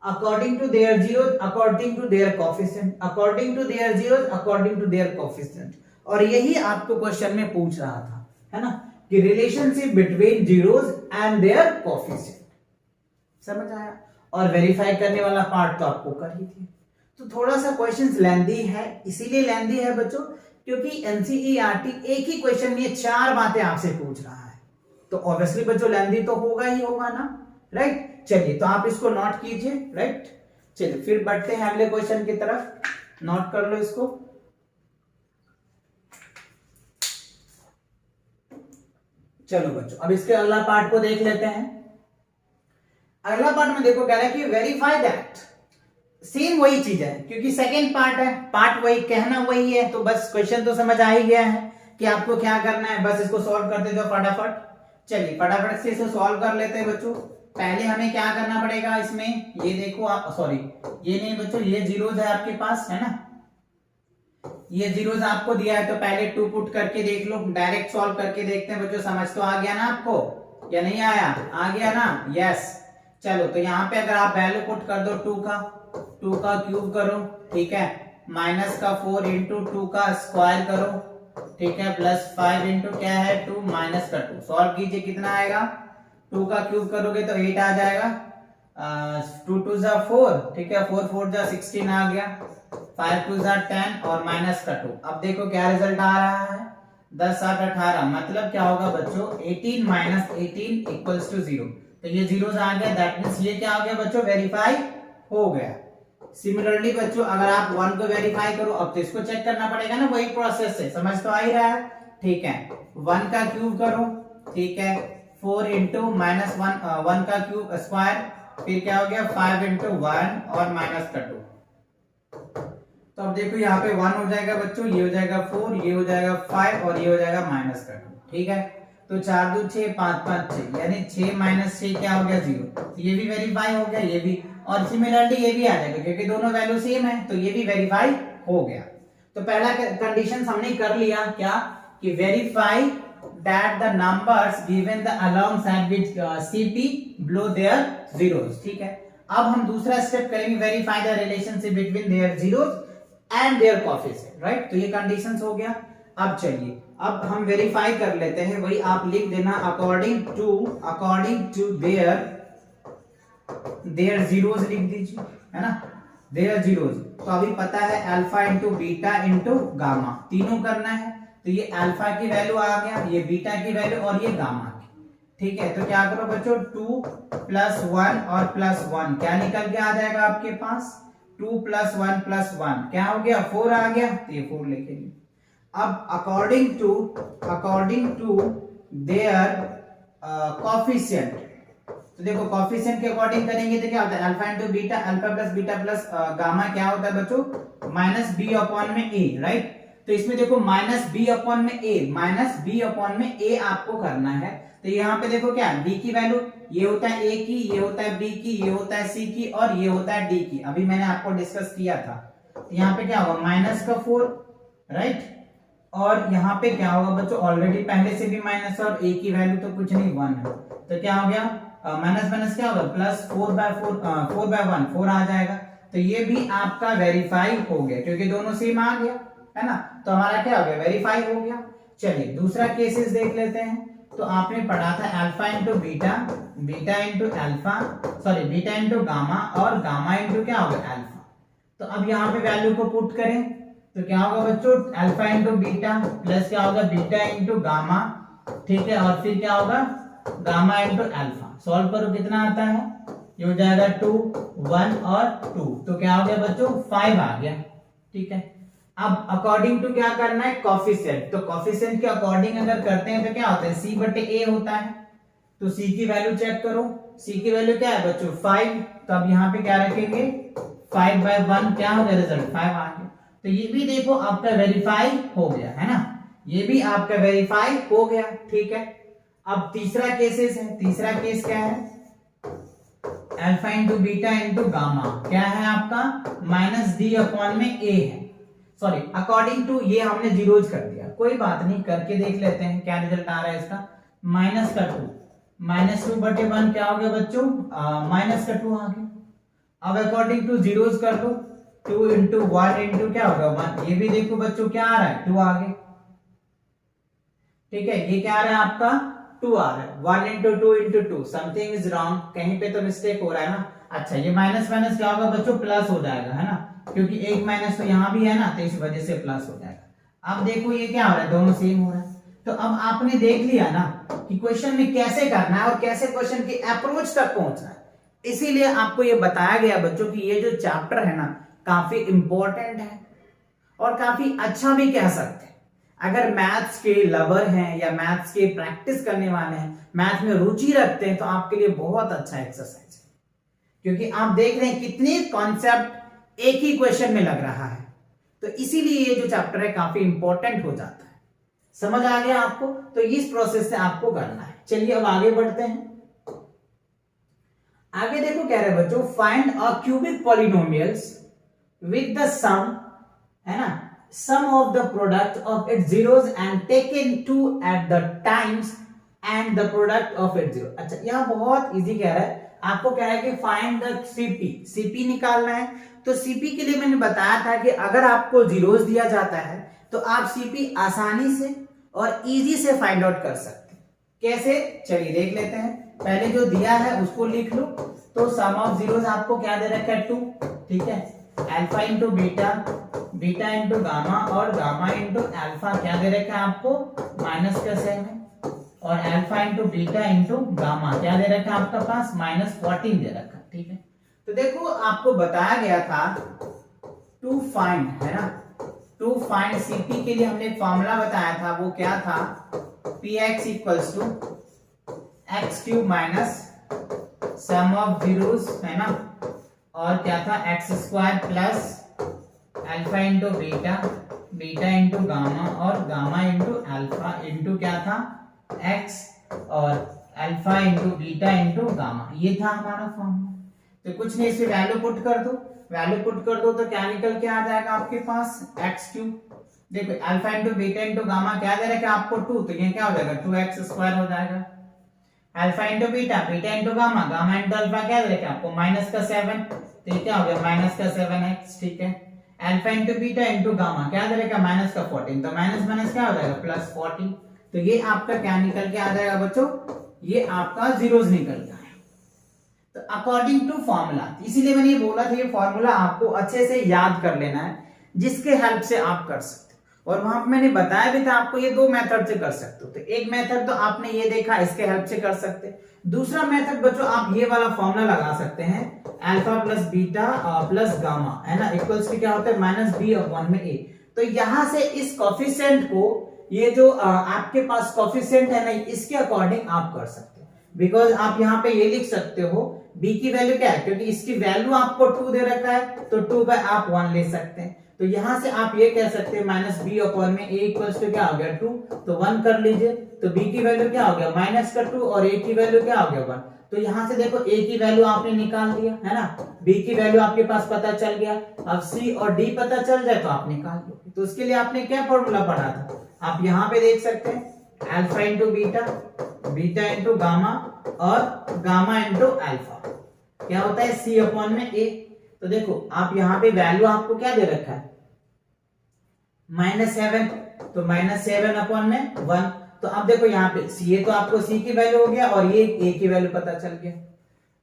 according to their zeros, according to their coefficient, according to their zeros, according to their coefficient. और यही आपको क्वेश्चन में पूछ रहा था, है ना, कि relationship between zeros and their coefficient, समझ आया। और वेरीफाई करने वाला पार्ट तो आपको कर ही थी। तो थोड़ा सा क्वेश्चंस लेंदी है, इसीलिए लेंदी है बच्चों क्योंकि एनसीईआरटी एक ही क्वेश्चन में 4 बातें आपसे पूछ रहा है, तो ऑब्वियसली बच्चों लेंदी तो होगा ही होगा ना, राइट। चलिए तो आप इसको नोट कीजिए, राइट। चलिए फिर बढ़ते हैं अगले क्वेश्चन की तरफ, नोट कर लो इसको। चलो बच्चों अब इसके अगला पार्ट को देख लेते हैं। अगला पार्ट में देखो कह रहा है कि वेरीफाई दैट, सेम वही चीज है क्योंकि सेकेंड पार्ट है, पार्ट वही, कहना वही है, तो बस क्वेश्चन तो समझ आ ही गया है कि आपको क्या करना है, बस इसको सॉल्व कर देते हो फटाफट। चलिए फटाफट से इसको सॉल्व कर लेते हैं बच्चों। पहले हमें क्या करना पड़ेगा इसमें, ये देखो आप, सॉरी ये नहीं बच्चों, ये जीरोज है आपके पास, है ना, ये जीरोज आपको दिया है, तो पहले 2 पुट करके देख लो, डायरेक्ट सॉल्व करके देखते हैं बच्चों, समझ तो आ गया ना आपको या नहीं आया, आ गया ना, यस। चलो तो यहाँ पे अगर आप वैल्यू पुट कर दो 2 का क्यूब करो, ठीक है, -4 इंटू 2 का स्क्वायर करो, ठीक है, +5 इंटू क्या है 2 -2, सॉल्व कीजिए कितना आएगा, 2 का क्यूब करोगे तो 8 आ जाएगा, 2 2 जा 4, ठीक है, 4 4 जा 16 आ गया, 5 2 जा 10 और -2। अब देखो क्या रिजल्ट आ रहा है, 10 7 18, मतलब क्या होगा बच्चों 18 - 18 = 0, तो ये जीरोस आ गया, दैट मींस ये क्या हो गया बच्चों, वेरीफाई हो गया। सिमिलरली बच्चों अगर आप 1 को वेरीफाई करो, अब तो इसको चेक करना पड़ेगा ना वही प्रोसेस से, समझ तो आ ही रहा है, ठीक है, 1 का क्यूब करो, ठीक है, 4 इंटू -1 का क्यूब स्क्वायर, फिर क्या हो गया 5 इंटू 1 और -2। तो अब देखो यहाँ पे 1 हो जाएगा बच्चों, ये हो जाएगा 4, ये हो जाएगा 5 और ये हो जाएगा -2, ठीक है। तो 4 2 6 5 5 6, यानी 6 - 6 क्या हो गया 0, ये भी वेरीफाई हो गया, ये भी, और सिमिलरली ये भी आ जाएगा क्योंकि दोनों वैल्यू सेम है, तो ये भी वेरीफाई हो गया। तो पहला कंडीशन हमने कर लिया क्या, कि verify that the numbers given the alongside with CP below their zeros, ठीक है। अब हम दूसरा स्टेप करेंगे, verify the relationship between their zeros and their coefficient, right. तो ये कंडीशंस हो गया। अब चलिए अब हम वेरीफाई कर लेते हैं, वही आप लिख देना अकॉर्डिंग टू देयर जीरोस लिख दीजिए, है ना, देयर जीरोस। तो अभी पता है alpha into beta into gamma, तीनों करना है, तो ये अल्फा की वैल्यू आ गया, ये बीटा की वैल्यू और ये गामा की, ठीक है। तो क्या करो बच्चों 2 + 1 और +1 क्या निकल के आ जाएगा आपके पास, 2 + 1 + 1 क्या हो गया 4 आ गया, तो ये 4 लिखेंगे। अब अकॉर्डिंग टू देयर कोएफिशिएंट, तो देखो कॉफिशिएंट के अकॉर्डिंग करेंगे तो क्या होता है alpha into beta, alpha plus gamma क्या होता है बच्चों माइनस बी अपॉन में ए, राइट। तो इसमें देखो माइनस बी अपॉन में ए आपको करना है। तो यहाँ पे देखो क्या डी की वैल्यू ये होता है ए की, ये होता है बी की, ये होता है सी की और ये होता है डी की, अभी मैंने आपको डिस्कस किया था। तो यहाँ पे क्या होगा माइनस का 4, राइट। और यहाँ पे क्या होगा बच्चों ऑलरेडी पहले से भी माइनस और ए की वैल्यू तो कुछ नहीं 1 है, तो क्या हो गया माइनस माइनस क्या होगा प्लस 4/1 4 आ जाएगा। तो ये भी आपका वेरीफाई हो गया क्योंकि दोनों सेम आ गया है ना, तो हमारा क्या हो गया वेरीफाई हो गया। चलिए दूसरा केसेस देख लेते हैं। तो आपने पढ़ा था alpha into beta, beta into alpha, sorry beta into gamma और गामा इंटू क्या होगा अल्फा। तो अब यहाँ पे वैल्यू को पुट करें तो क्या होगा बच्चों अल्फा इंटू बीटा प्लस क्या होगा बीटा इंटू गामा, ठीक है, और फिर क्या होगा गामा इंटू अल्फा। सॉल्व करो कितना आता है, ये हो जाएगा 2 1 और 2, तो क्या हो गया बच्चों 5 आ गया, ठीक है। अब अकॉर्डिंग टू क्या करना है कॉफिशिएंट, तो कॉफिशिएंट के अकॉर्डिंग अगर करते हैं तो क्या होता है c बटे a होता है। तो c की वैल्यू चेक करो, c की वैल्यू क्या है बच्चों 5, तो अब यहाँ पे क्या रखेंगे 5/1 क्या हो गया रिजल्ट 5 आ गया। तो ये भी देखो आपका वेरीफाई हो गया है ना, ये भी आपका वेरीफाई हो गया, ठीक है। अब तीसरा केसेस है, तीसरा केस क्या है alpha into beta into gamma, क्या है आपका माइनस डी अपॉन में ए है, सॉरी अकॉर्डिंग टू ये हमने जीरोज कर दिया, कोई बात नहीं करके देख लेते हैं क्या रिजल्ट आ रहा है इसका माइनस का 2, माइनस 2/1 क्या हो गया बच्चों माइनस का 2 आ गया। अब अकॉर्डिंग टू जीरोज कर दो 2 इंटू 1 इंटू क्या होगा 1, ये भी देखो बच्चों क्या आ रहा है 2 आ गया, ठीक है। ये क्या आ रहा है आपका 2 आ रहा है, 1 into 2 into 2 something is wrong, कहीं पे तो मिस्टेक हो रहा है ना। अच्छा ये माइनस माइनस क्या होगा बच्चों प्लस हो जाएगा है ना, क्योंकि एक माइनस तो यहाँ भी है ना, तो इस वजह से प्लस हो जाएगा। अब देखो ये क्या हो रहा है दोनों सेम हो रहा है। तो अब आपने देख लिया ना कि क्वेश्चन में कैसे करना है और कैसे क्वेश्चन की अप्रोच तक पहुंचना है, इसीलिए आपको ये बताया गया बच्चों कि ये जो चैप्टर है ना काफी इंपॉर्टेंट है और काफी अच्छा भी कह सकते हैं। अगर मैथ्स के लवर हैं या मैथ्स के प्रैक्टिस करने वाले हैं, मैथ में रुचि रखते हैं, तो आपके लिए बहुत अच्छा एक्सरसाइज है, क्योंकि आप देख रहे हैं कितने कॉन्सेप्ट एक ही क्वेश्चन में लग रहा है। तो इसीलिए ये जो चैप्टर है काफी इंपॉर्टेंट हो जाता है। समझ आ गया आपको? तो इस प्रोसेस से आपको करना है। चलिए अब आगे बढ़ते हैं। आगे देखो क्या रहे बच्चों, find a cubic polynomials with the sum, है ना, sum of the product of its zeros and taken 2 at the times and the product of its zero। अच्छा यहाँ बहुत इजी कह रहा है, आपको कह रहा है कि फाइंड द सीपी, सीपी निकालना है। तो सीपी के लिए मैंने बताया था कि अगर आपको जीरोस दिया जाता है तो आप सीपी आसानी से और इजी से फाइंड आउट कर सकते हैं। कैसे, चलिए देख लेते हैं। पहले जो दिया है उसको लिख लो। तो सम ऑफ जीरोस आपको क्या दे रखा है 2, ठीक है। Alpha into beta, beta into gamma और गामा इंटू अल्फा क्या दे रखा है आपको -7, और alpha into beta into gamma क्या दे रखा है आपका पास -14 दे रखा है, ठीक है। तो देखो आपको बताया गया था टू फाइंड, है ना, टू फाइंड सीपी के लिए हमने एक फॉर्मूला बताया था, वो क्या था px equals to X cube minus sum of zeros, है ना, और क्या था X square plus alpha into beta, beta into gamma और गामा इंटू अल्फा इंटू क्या था एक्स, और alpha into beta into gamma, ये था हमारा फॉर्मूला। तो कुछ नहीं, इसमें वैल्यू पुट कर दो, वैल्यू पुट कर दो तो क्या निकल के आ जाएगा आपके पास एक्स क्यूब। देखो alpha into beta into gamma क्या दे रखा है आपको 2, तो ये क्या हो जाएगा 2x स्क्वायर हो जाएगा। Alpha into beta, beta into gamma, gamma into alpha क्या दे रखा है आपको -7, तो ये क्या हो गया -7x, ठीक है। Alpha into beta into gamma क्या दे रखा है -14, तो माइनस माइनस क्या हो जाएगा +40, तो ये आपका क्या निकल के आ जाएगा बच्चों, ये आपका जीरोस निकल गया है। तो अकॉर्डिंग टू फॉर्मूला, इसीलिए मैंने ये बोला था ये फॉर्मूला आपको अच्छे से याद कर लेना है, जिसके हेल्प से आप कर सकते हो। और वहां पर मैंने बताया भी था आपको ये 2 मेथड से कर सकते हो। तो एक मेथड तो आपने ये देखा, इसके हेल्प से कर सकते हैं। दूसरा मेथड बच्चों आप ये वाला फॉर्मूला लगा सकते हैं, alpha plus beta plus gamma, है ना, इक्वल्स टू क्या होता है -b/a। तो यहां से इस कोफिशिएंट को, ये जो आपके पास कोफिशिएंट है ना, इसके अकॉर्डिंग आप कर सकते हो। बिकॉज आप यहाँ पे ये लिख सकते हो b की वैल्यू क्या है, क्योंकि इसकी वैल्यू आपको 2 दे रखा है तो 2 बाय आप 1 ले सकते हैं। तो यहां से आप ये कह सकते हैं माइनस बी अपॉन में a इक्वल्स टू क्या हो गया 2, तो 1 कर लीजिए। तो b की वैल्यू क्या हो गया माइनस का 2 और a की वैल्यू क्या हो गया 1। तो यहां से देखो a की वैल्यू आपने निकाल दिया है ना, b की वैल्यू आपके पास पता चल गया। अब c और d पता चल जाए तो आप निकाल लो। तो उसके लिए आपने क्या फॉर्मूला पढ़ा था, आप यहाँ पे देख सकते हैं alpha into beta, beta into gamma और गामा इंटू अल्फा क्या होता है c अपॉन में a। तो देखो आप यहाँ पे वैल्यू आपको क्या दे रखा है -7, तो -7 अपॉन में 1। तो अब देखो यहाँ पे ये तो आपको c की वैल्यू हो गया और ये a की वैल्यू पता चल गया।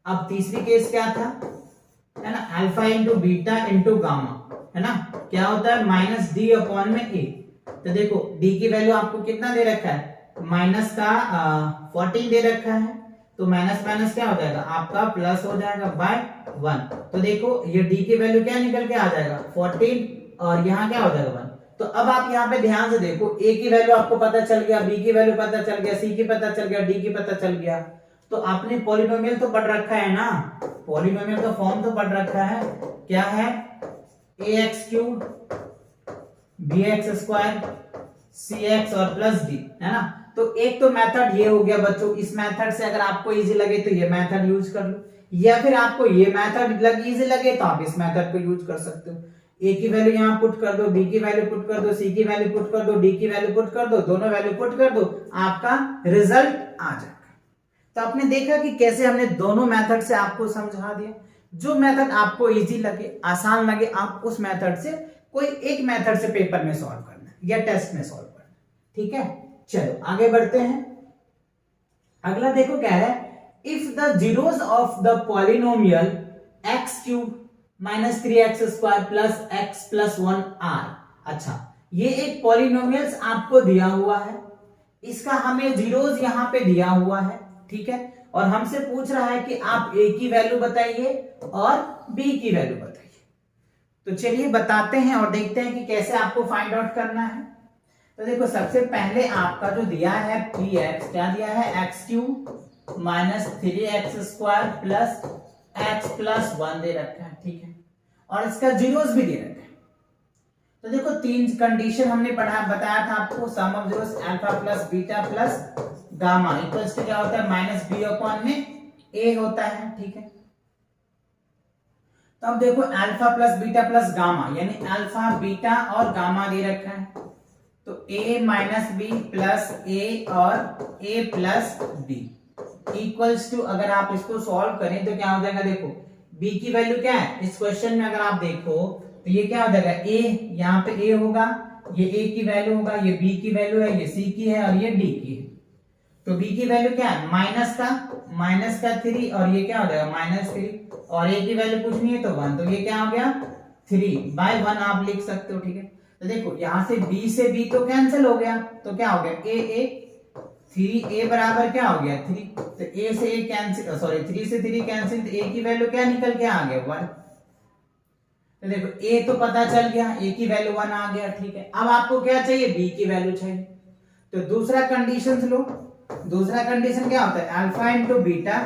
अब तीसरी केस क्या था, है ना, alpha into beta into gamma, है ना, क्या होता है माइनस डी अपॉन में a। तो देखो d की वैल्यू आपको कितना दे रखा है, माइनस का 14 दे रखा है, तो माइनस माइनस क्या हो जाएगा आपका प्लस हो जाएगा बाय 1। तो देखो ये d की वैल्यू क्या निकल के आ जाएगा 14 और यहाँ क्या हो जाएगा 1। तो अब आप यहाँ पे ध्यान से देखो a की वैल्यू आपको पता चल गया, b की वैल्यू पता चल गया, c की पता चल गया, d की पता चल गया। तो आपने पॉलिनोमियल तो पढ़ रखा है ना, पॉलिनोमियल का फॉर्म तो पढ़ रखा है, क्या है ax³ bx² cx और प्लस d, है ना। तो एक तो मेथड ये हो गया बच्चों, इस मेथड से अगर आपको इजी लगे तो ये मेथड यूज कर लो, या फिर आपको ये मेथड इजी लगे तो आप इस मेथड को यूज कर सकते हो। a की वैल्यू यहाँ पुट कर दो, b की वैल्यू पुट कर दो, c की वैल्यू पुट कर दो, d की वैल्यू पुट कर दो, दोनों वैल्यू पुट कर दो, आपका रिजल्ट आ जाएगा। तो आपने देखा कि कैसे हमने दोनों मेथड से आपको समझा दिया। जो मेथड आपको इजी लगे, आसान लगे, आप उस मेथड से कोई एक मेथड से पेपर में सॉल्व करना या टेस्ट में सॉल्व करना, ठीक है। चलो आगे बढ़ते हैं। अगला देखो क्या है, if the zeros of the polynomial x³ minus 3x² plus x plus 1 are. अच्छा, ये एक पॉलिनोमियल्स आपको दिया हुआ है, इसका हमें जीरोस यहां पे दिया हुआ है, ठीक है, और हमसे पूछ रहा है कि आप a की वैल्यू बताइए और b की वैल्यू बताइए। तो चलिए बताते हैं और देखते हैं कि कैसे आपको फाइंड आउट करना है। तो देखो सबसे पहले आपका जो दिया है px, क्या दिया है x³ minus 3x² plus x plus 1 दे रखा है, ठीक है, और इसका जीरोस भी दे रखा है। तो देखो तीन कंडीशन हमने बताया था आपको, sum of zeros alpha plus beta plus gamma equals to क्या होता है माइनस बी अपॉन में a होता है, ठीक है। तो अब देखो alpha plus beta plus gamma, यानी अल्फा बीटा और गामा दे रखा है, तो a minus B plus a और a plus b equals to, अगर आप इसको सॉल्व करें तो क्या हो जाएगा, देखो b की वैल्यू क्या है इस क्वेश्चन में, अगर आप देखो तो ये क्या हो जाएगा a, यहाँ पे a होगा, ये a की वैल्यू होगा, ये b की वैल्यू है, ये c की है और ये d की है। तो b की वैल्यू क्या है माइनस का 3 और ये क्या हो जाएगा -3, और a की वैल्यू पूछनी है तो 1, तो ये क्या हो गया 3/1 आप लिख सकते हो, ठीक है। तो देखो यहां से b से b तो कैंसिल हो गया, तो क्या हो गया a 3a बराबर क्या हो गया 3, तो a से a कैंसिल, सॉरी 3 से 3 कैंसिल, तो a की वैल्यू क्या निकल के आ गया 1। तो देखो a तो पता चल गया, a की वैल्यू 1 आ गया, ठीक है। अब आपको क्या चाहिए b की वैल्यू चाहिए, तो दूसरा कंडीशन लो। दूसरा कंडीशन क्या होता है alpha into beta,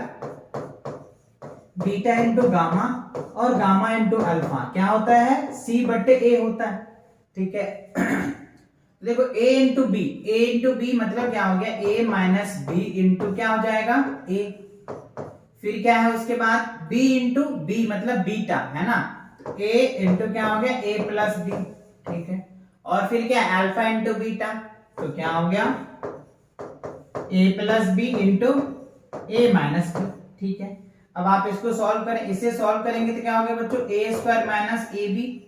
beta into gamma और गामा इंटू अल्फा क्या होता है c बट्टे a होता है, ठीक है। देखो a इंटू बी मतलब क्या हो गया a माइनस बी इंटू क्या हो जाएगा a, फिर क्या है उसके बाद b इंटू बी मतलब बीटा, है ना, a इंटू क्या हो गया a प्लस बी, ठीक है, और फिर क्या अल्फा इंटू बीटा, तो क्या हो गया a plus B into a minus B, ठीक है। अब आप इसको सॉल्व करें, इसे सॉल्व करेंगे तो क्या हो गया बच्चों a² माइनस ए बी,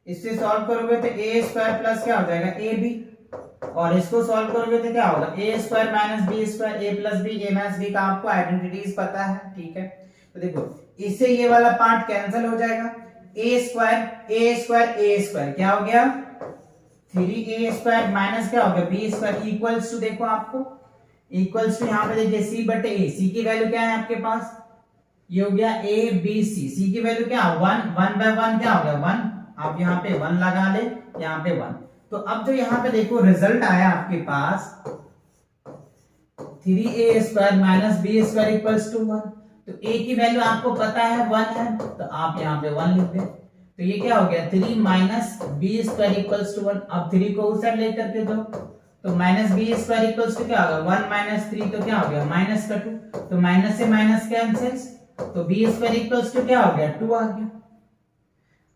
इससे सॉल्व करोगे तो a² प्लस क्या हो जाएगा ab, और इसको सॉल्व करोगे तो क्या होगा a² minus b², a plus b, a minus b का आपको आइडेंटिटीज पता है, ठीक है। तो देखो इससे ये वाला पार्ट कैंसिल हो जाएगा, a² क्या हो गया 3a² माइनस क्या हो गया b² इक्वल्स टू, देखो आपको इक्वल्स टू यहाँ पे देखिए c बटे a, c की वैल्यू क्या है आपके पास, ये हो गया a b c, c की वैल्यू क्या 1/1 क्या हो गया 1, आप यहाँ पे 1 लगा ले, यहाँ पे 1। तो अब जो यहाँ पे देखो रिजल्ट आया आपके पास 3a² minus b² equals to 1। तो a की वैल्यू आपको पता है 1 है, तो आप यहाँ पे 1 लिख दें। तो ये क्या हो गया 3 माइनस b² इक्वल्स टू 1। अब 3 को उस साइड लेकर के जाओ, तो माइनस b² इक्वल्स टू क्या होगा 1 माइनस 3, तो क्या हो गया माइनस का 2। तो माइनस से माइनस कैंसिल्स, तो b² इक्वल्स टू क्या हो गया 2 आ गया।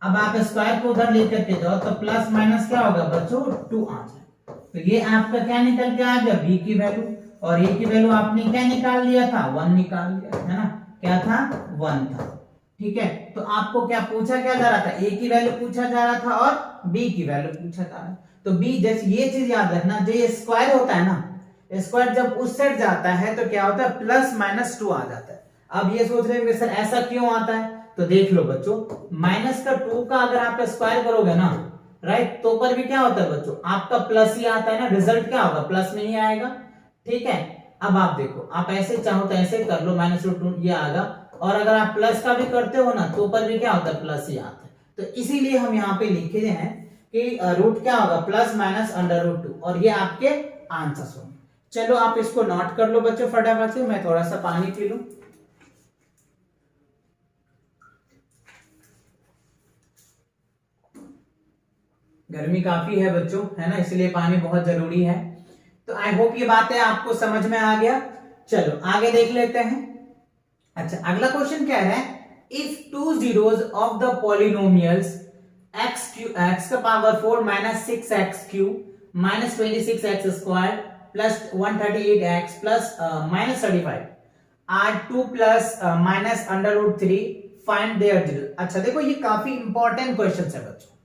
अब आप स्क्वायर को उधर लेकर के जाओ, तो प्लस माइनस क्या होगा बच्चों 2 आ जाए। तो ये आपका क्या निकल के आ गया b की वैल्यू, और a की वैल्यू आपने क्या निकाल लिया था 1 निकाल लिया है ना, क्या था 1 था। ठीक है, तो आपको क्या पूछा क्या जा रहा था, a की वैल्यू पूछा जा रहा था और b की वैल्यू पूछा जा रहा है। तो b, जैसे ये चीज याद रखना, जो ये स्क्वायर होता है ना, स्क्वायर जब उस साइड जाता है तो क्या होता है प्लस माइनस 2 आ जाता है। अब ये सोच रहे हैं सर ऐसा क्यों आता है, तो देख लो बच्चों, माइनस का 2 का अगर आप स्क्वायर करोगे ना, राइट, तो पर भी क्या होता है बच्चों आपका प्लस ही आता है ना, रिजल्ट क्या होगा प्लस में ही आएगा। ठीक है, अब आप देखो, आप ऐसे चाहो तो ऐसे कर लो, -2 ये आएगा, और अगर आप प्लस का भी करते हो ना तो पर भी क्या होता है प्लस ही आता है। तो इसीलिए हम यहाँ पे लिखे हैं कि रूट क्या होगा प्लस माइनस √2, और ये आपके आंसर्स होंगे। चलो आप इसको नोट कर लो बच्चों फटाफट से, मैं थोड़ा सा पानी पी लूं। गर्मी काफी है बच्चों, है ना, इसलिए पानी बहुत जरूरी है। तो आई होप ये बातें आपको समझ में आ गया। चलो आगे देख लेते हैं। अच्छा, अगला क्वेश्चन कह रहा है if 2 zeros of the polynomials x का power 4 minus 6x³ minus 26x² plus 138x plus minus 35 are 2 plus minus √3 find their zero. अच्छा देखो, ये काफी इंपॉर्टेंट क्वेश्चन है बच्चों,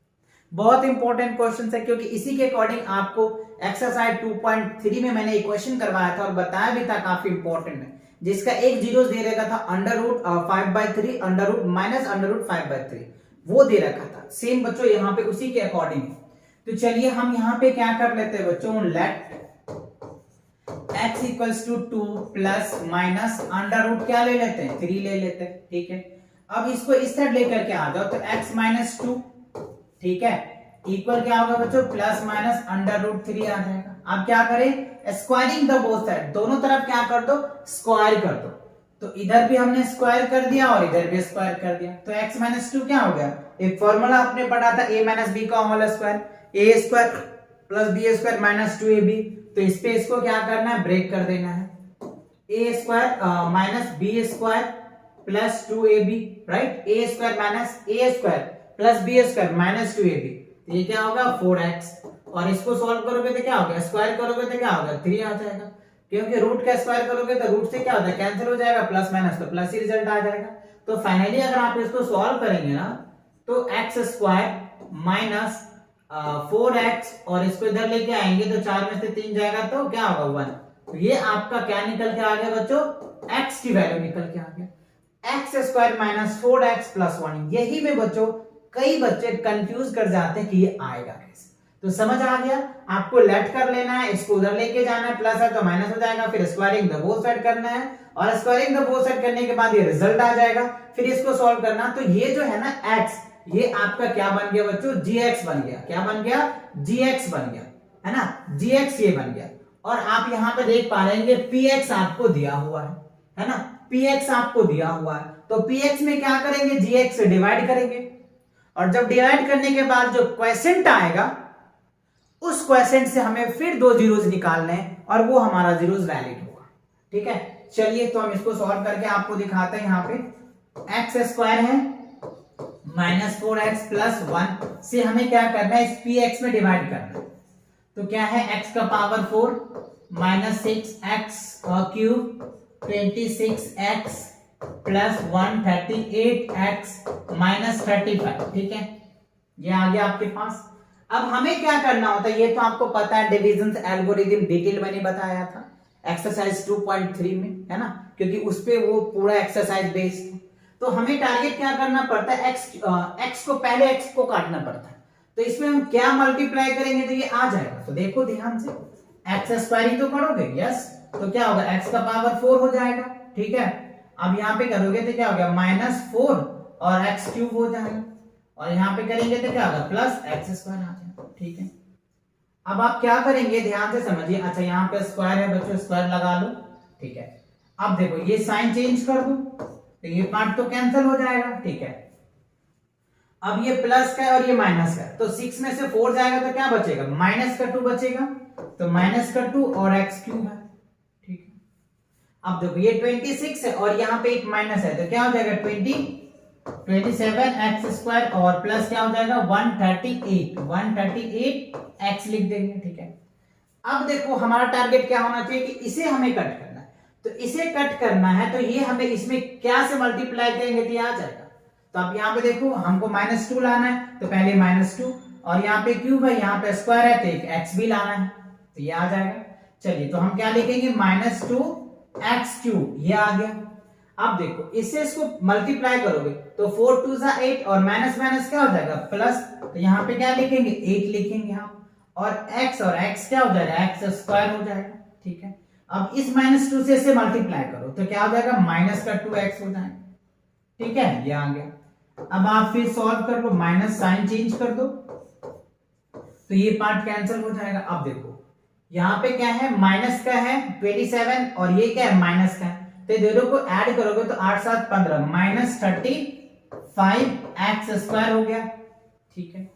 बहुत इंपॉर्टेंट क्वेश्चन है, क्योंकि इसी के अकॉर्डिंग आपको एक्सरसाइज 2.3 में मैंने एक क्वेश्चन करवाया था और बताया भी था, काफी इंपॉर्टेंट है, जिसका एक जीरो दे रखा था √5/3 √-5/3 वो दे रखा था। सेम बच्चों यहाँ पे उसी के अकॉर्डिंग। तो चलिए हम यहाँ पे क्या कर लेते हैं बच्चों, let x equals to 2 plus minus √ क्या ले लेते हैं 3 ले लेते हैं। ठीक है, अब इसको इस साइड लेकर के आ जाओ, तो x - 2 ठीक है इक्वल क्या होगा बच्चों प्लस माइनस √3 आ जाएगा। अब क्या करें, स्क्वायरिंग द बोथ साइड, दोनों तरफ क्या कर दो स्क्वायर कर दो। तो इधर भी हमने स्क्वायर कर दिया और इधर भी स्क्वायर कर दिया, तो x - 2 क्या हो गया, एक फॉर्मूला आपने पढ़ा था a - b का whole square, a² plus b² minus 2ab। तो इस पे इसको क्या करना है ब्रेक कर देना है, a² minus b² plus 2ab, right, a² minus a² plus b² minus 2ab। ये क्या होगा 4x, और इसको सॉल्व करोगे तो क्या होगा, स्क्वायर करोगे तो क्या होगा 3 आ जाएगा, क्योंकि रूट का स्क्वायर करोगे तो रूट से क्या होता है कैंसिल हो जाएगा, प्लस माइनस तो प्लस ही रिजल्ट आ जाएगा। तो फाइनली अगर आप इसको सॉल्व करेंगे ना, तो x² माइनस 4x, और इसको इधर लेके आएंगे तो 4 में से 3 जाएगा तो क्या होगा 1। तो ये आपका क्या निकल के आ गया बच्चों, x की वैल्यू निकल के आ गया, x² माइनस 4x प्लस 1। यही में बच्चों कई बच्चे कंफ्यूज कर जाते हैं कि ये आएगा कैसे। तो समझ आ गया, आपको लेट कर लेना है, इसको उधर लेके जाना है, प्लस है तो माइनस हो जाएगा, फिर स्क्वायरिंग द बोथ साइड करना है, और स्क्वायरिंग द बोथ साइड करने के बाद ये रिजल्ट आ जाएगा, फिर इसको सॉल्व करना। तो ये जो है ना x, ये आपका क्या बन गया बच्चों gx बन गया, क्या बन गया gx बन गया, है ना, gx ये बन गया। और आप यहाँ पे देख पा रहे हैं px आपको दिया हुआ है ना, px आपको दिया हुआ है, तो px में क्या करेंगे gx से डिवाइड करेंगे, और जब डिवाइड करने के बाद जो क्वेश्चन आएगा उस क्वेश्चन से हमें फिर 2 जीरोस निकालने हैं, और वो हमारा जीरोस वैलिड होगा। ठीक है, चलिए तो हम इसको सॉल्व करके आपको दिखाते हैं। यहाँ पे x² है माइनस 4x प्लस 1 से हमें क्या करना है, इस px में डिवाइड करना है। तो क्या है x का power 4 minus 6x³ 26x plus 138x minus 35। ठीक है, ये आ गया आपके पास। अब हमें क्या करना होता है, ये तो आपको पता है, डिविजन एल्गोरिथम डिटेल मैंने बताया था एक्सरसाइज 2.3 में, है ना, क्योंकि उस पे वो पूरा एक्सरसाइज बेस्ड है। तो हमें टारगेट क्या करना पड़ता है, x को पहले x को काटना पड़ता है। तो इसमें हम क्या मल्टीप्लाई करेंगे तो ये आ जाएगा। तो देखो ध्यान से, x² ही तो करोगे, यस, तो क्या होगा x का पावर 4 हो जाएगा। ठीक है, अब यहाँ पे करोगे तो क्या होगा -4 और x³ हो जाएगा, और यहाँ पे करेंगे तो क्या होगा प्लस x² आ जाएगा। ठीक है, अब आप क्या करेंगे ध्यान से समझिए। अच्छा यहाँ पे स्क्वायर है बच्चों, स्क्वायर लगा लो, ठीक है। अब देखो ये साइन चेंज कर दूं तो ये पार्ट तो कैंसिल हो जाएगा, ठीक है। अब ये प्लस का है और ये माइनस का है, तो 6 में से 4 जाएगा तो क्या बचेगा, माइनस का 2 बचेगा, तो माइनस का 2 और एक्स क्यूब है, ठीक है। अब देखो ये 26 है और यहाँ पे एक माइनस है, तो क्या हो जाएगा 27 एक्स स्क्वायर और प्लस क्या हो जाएगा 138 एक्स लिख देंगे, ठीक है। अब देखो हमारा टारगेट क्या होना चाहिए कि इसे हमें कट करना है, तो इसे कट करना है तो ये हमें इसमें क्या से मल्टीप्लाई करेंगे तो ये आ जाएगा। तो अब यहाँ पे देखो हमको -2 लाना है, तो पहले -2 और यहाँ पे क्यूब है, यहाँ पे स्क्वायर है, तो एक एक्स भी लाना है, तो ये आ जाएगा। चलिए तो हम क्या लिखेंगे -2 एक्स क्यूब, ये आ गया। अब देखो इससे इसको मल्टीप्लाई करोगे तो 4 2 8 और माइनस माइनस क्या हो जाएगा प्लस, तो यहाँ पे क्या लिखेंगे 8 लिखेंगे हम, और x क्या हो जाएगा एक्स स्क्वायर हो जाएगा, ठीक है। अब इस -2 से इसे मल्टीप्लाई करो तो क्या हो जाएगा -2x हो जाएगा, ठीक है, ये आ गया। अब आप फिर सॉल्व कर लो, माइनस साइन चेंज कर दो तो ये पार्ट कैंसिल हो जाएगा। अब देखो यहाँ पे क्या है, माइनस का है 27 और ये क्या है माइनस का है, तो दोनों को ऐड करोगे तो 8 7 15 -35 एक्स स्क्वायर हो गया, ठीक है।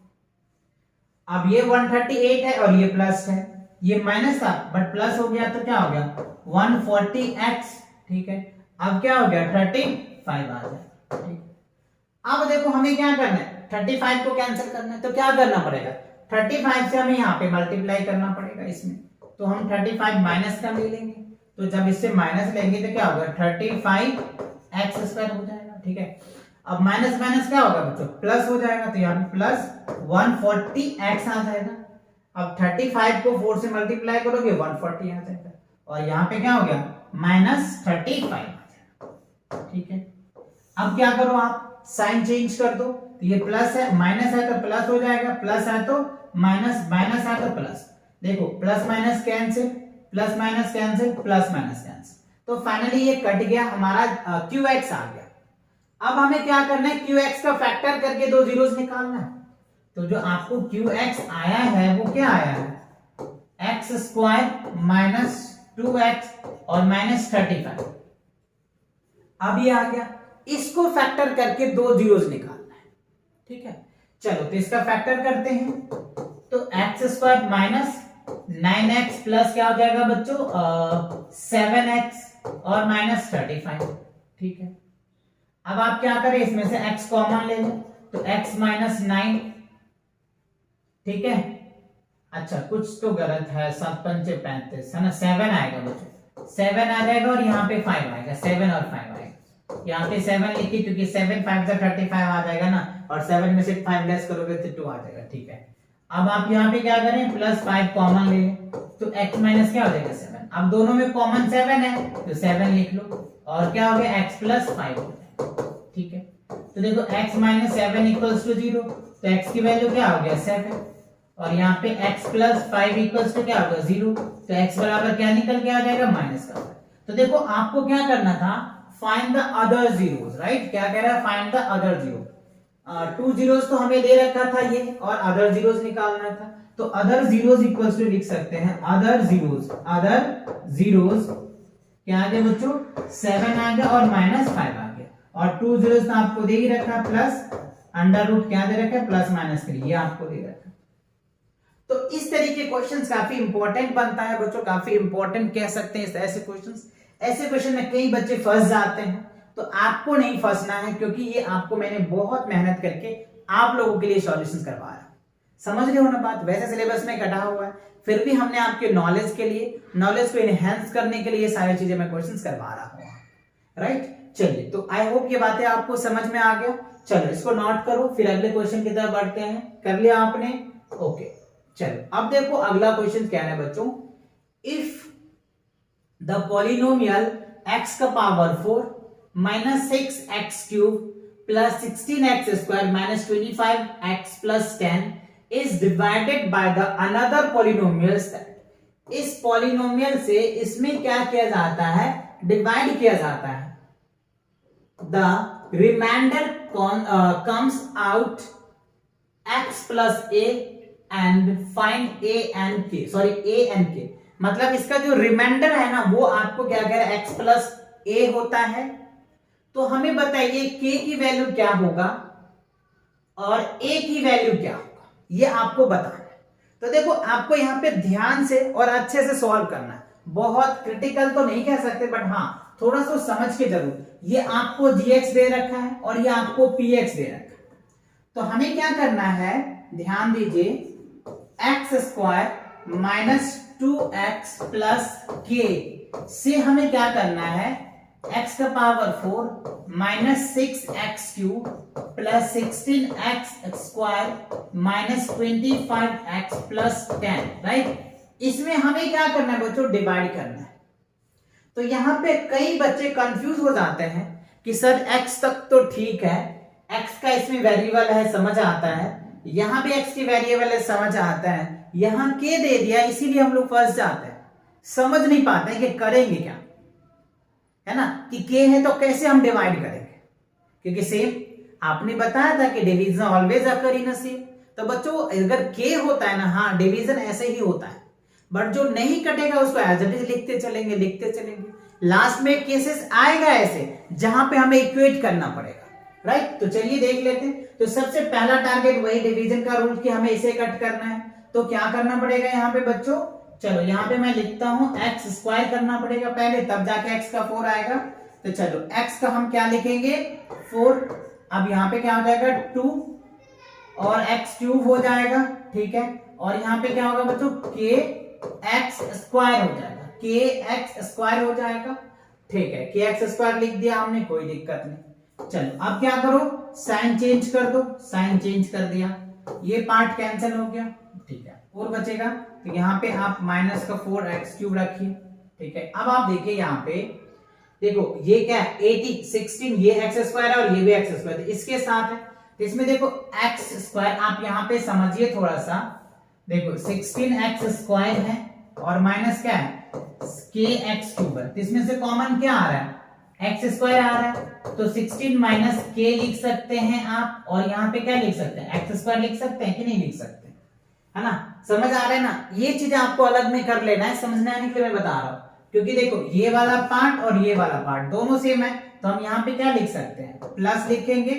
अब ये 138 है और ये प्लस है, ये माइनस था बट प्लस हो गया तो क्या हो गया 140x, ठीक है। अब क्या हो गया 35 आ जाए, ठीक। अब देखो हमें क्या करना है, 35 को कैंसिल करना है, तो क्या करना पड़ेगा 35 से हमें यहाँ पे मल्टीप्लाई करना पड़ेगा इसमें, तो हम 35 माइनस का ले लेंगे, तो जब इससे माइनस लेंगे तो क्या होगा 35 एक्स स्क्वायर हो जाएगा, ठीक है। अब माइनस माइनस क्या होगा बच्चों प्लस हो जाएगा, तो यहाँ पे प्लस 140 एक्स आ जाएगा। अब 35 को 4 से मल्टीप्लाई करोगे 140 आ जाएगा, और यहाँ पे क्या हो गया -35, ठीक है। अब क्या करो आप साइन चेंज कर दो, तो ये प्लस है माइनस है तो प्लस हो जाएगा, प्लस है तो माइनस, माइनस है तो प्लस, देखो plus minus cancel, plus minus cancel, plus minus cancel, तो फाइनली ये कट गया हमारा QX आ गया। अब हमें क्या करना है QX का फैक्टर करके दो जीरोस निकालना है, तो जो आपको QX आया है वो क्या आया है एक्स स्क्वायर -2x और -35, अब ये आ गया, इसको फैक्टर करके दो जीरोस निकालना है, ठीक है। चलो तो इसका फैक्टर करते हैं, तो एक्स स्क्वायर -9x प्लस क्या हो जाएगा बच्चों 7x और -35, ठीक है। अब आप क्या करें इसमें से x कॉमन ले लो, तो x -9, ठीक है। अच्छा कुछ तो गलत है, 7 पंचे 35 है ना, 7 आएगा बच्चों, 7 आ जाएगा और यहाँ पे 5 आएगा, 7 और 5 आएगा, यहाँ पे 7 लिखी क्योंकि 7 5 से 35 आ जाएगा ना, और 7 में से 5 लेस करोगे तो 2 आ जाएगा, ठीक है। अब आप यहाँ पे क्या करें +5 कॉमन ले, तो x माइनस क्या हो जाएगा 7, अब दोनों में कॉमन 7 है तो 7 लिख लो, और क्या हो गया x + 5 हो जाएगा, ठीक है। तो देखो x - 7 = 0, तो x की वैल्यू क्या हो गया 7, और यहाँ पे x + 5 = क्या होगा 0, तो x बराबर क्या निकल के आ जाएगा माइनस का। तो देखो आपको क्या करना था find the other zeros, right, क्या कह रहा है find the other zero, 2 zeros तो हमें दे रखा था ये, और अदर जीरोस निकालना था, तो अदर जीरोस इक्वल्स टू लिख सकते हैं अदर जीरोस क्या आ गया बच्चों 7 आ गया और -5 आ गया, और 2 जीरोस तो आपको दे ही रखा प्लस √ क्या दे रखा है +-3, ये आपको दे रखा। तो इस तरीके क्वेश्चंस काफी इंपॉर्टेंट बनता है बच्चों, काफी इंपॉर्टेंट कह सकते हैं ऐसे क्वेश्चंस। ऐसे क्वेश्चन में कई बच्चे फंस जाते हैं, तो आपको नहीं फंसना है, क्योंकि ये आपको मैंने बहुत मेहनत करके आप लोगों के लिए सॉल्यूशंस करवा रहा हूं, समझ रहे हो ना बात। वैसे सिलेबस में कटा हुआ है, फिर भी हमने आपके नॉलेज के लिए, नॉलेज को एनहेंस करने के लिए सारी चीजें मैं क्वेश्चंस करवा रहा हूँ, राइट। चलिए तो आई होप ये बातें आपको समझ में आ गया। चलो इसको नोट करो, फिर अगले क्वेश्चन की तरफ बढ़ते हैं। कर लिया आपने, ओके। चलो अब देखो अगला क्वेश्चन क्या है बच्चों, इफ द पॉलिनोमियल x का power 4 -6x³ + 16x² - 25x + 10 is divided by the another polynomials that, इस पॉलिनोमियल से इसमें क्या किया जाता है डिवाइड किया जाता है, the remainder comes out x + a and find a and k, मतलब इसका जो रिमाइंडर है ना वो आपको क्या कह रहा है, x प्लस ए होता है। तो हमें बताइए k की वैल्यू क्या होगा और a की वैल्यू क्या होगा, ये आपको बताना है। तो देखो आपको यहाँ पे ध्यान से और अच्छे से सॉल्व करना है, बहुत क्रिटिकल तो नहीं कह सकते बट हाँ थोड़ा सा समझ के जरूर। ये आपको dx दे रखा है और ये आपको px दे रखा है, तो हमें क्या करना है, ध्यान दीजिए, x square minus 2x plus के से हमें क्या करना है, x का power 4 minus 6x cube plus 16x square minus 25x plus 10, right. इसमें हमें क्या करना है बच्चों, डिवाइड करना है। तो यहां पे कई बच्चे कंफ्यूज हो जाते हैं कि सर x तक तो ठीक है, x का इसमें वेरिएबल है समझ आता है, यहां भी x की वेरिएबल है समझ आता है, यहां k दे दिया इसीलिए हम लोग फंस जाते हैं, समझ नहीं पाते हैं कि करेंगे क्या, है ना, कि k है तो कैसे हम डिवाइड करेंगे, क्योंकि सेम आपने बताया था कि डिवीजन ऑलवेज अकर इन अ सेम। तो बच्चों अगर k होता है ना, हाँ डिवीजन ऐसे ही होता है, बट जो नहीं कटेगा उसको एज इट इज लिखते चलेंगे, लास्ट में केसेस आएगा ऐसे जहां पे हमें इक्वेट करना पड़ेगा, राइट। तो चलिए देख लेते हैं। तो सबसे पहला टारगेट वही डिवीजन का रूल कि हमें इसे कट करना है। तो क्या करना पड़ेगा यहाँ पे बच्चों, चलो यहाँ पे मैं लिखता हूं एक्स स्क्वायर करना पड़ेगा पहले, तब जाके एक्स का 4 आएगा। तो चलो एक्स का हम क्या लिखेंगे 4, अब यहाँ पे क्या हो जाएगा 2 और एक्स क्यूब हो जाएगा, ठीक है। और यहाँ पे क्या होगा बच्चों, के एक्स स्क्वायर हो जाएगा, के एक्स स्क्वायर हो जाएगा, ठीक है। के एक्स स्क्वायर लिख दिया हमने, कोई दिक्कत नहीं। चलो अब क्या करो, साइन चेंज कर दो, साइन चेंज कर दिया, ये पार्ट कैंसिल हो गया, ठीक है। और बचेगा तो यहाँ पे आप माइनस का 4x क्यूब रखिए, ठीक है। अब आप देखिए यहाँ पे देखो ये क्या है 80 16, ये एक्स स्क्वायर है और ये भी एक्स स्क्वायर, इसके साथ है। तो इसमें देखो एक्स स्क्वायर आप यहाँ पे समझिए थोड़ा सा, देखो 16x स्क्वायर है और माइनस क्या है के एक्स क्यूब है, तो इसमें से कॉमन क्या आ रहा है, एक्स स्क्वायर आ रहा है। तो 16 माइनस के लिख सकते हैं आप, और यहाँ पे क्या लिख सकते हैं, एक्स स्क्वायर लिख सकते हैं कि नहीं लिख सकते, है ना। समझ आ रहा है ना, ये चीजें आपको अलग में कर लेना है, समझने आने के लिए मैं बता रहा हूं, क्योंकि देखो ये वाला पार्ट और ये वाला पार्ट दोनों सेम है। तो हम यहाँ पे क्या लिख सकते हैं, प्लस लिखेंगे,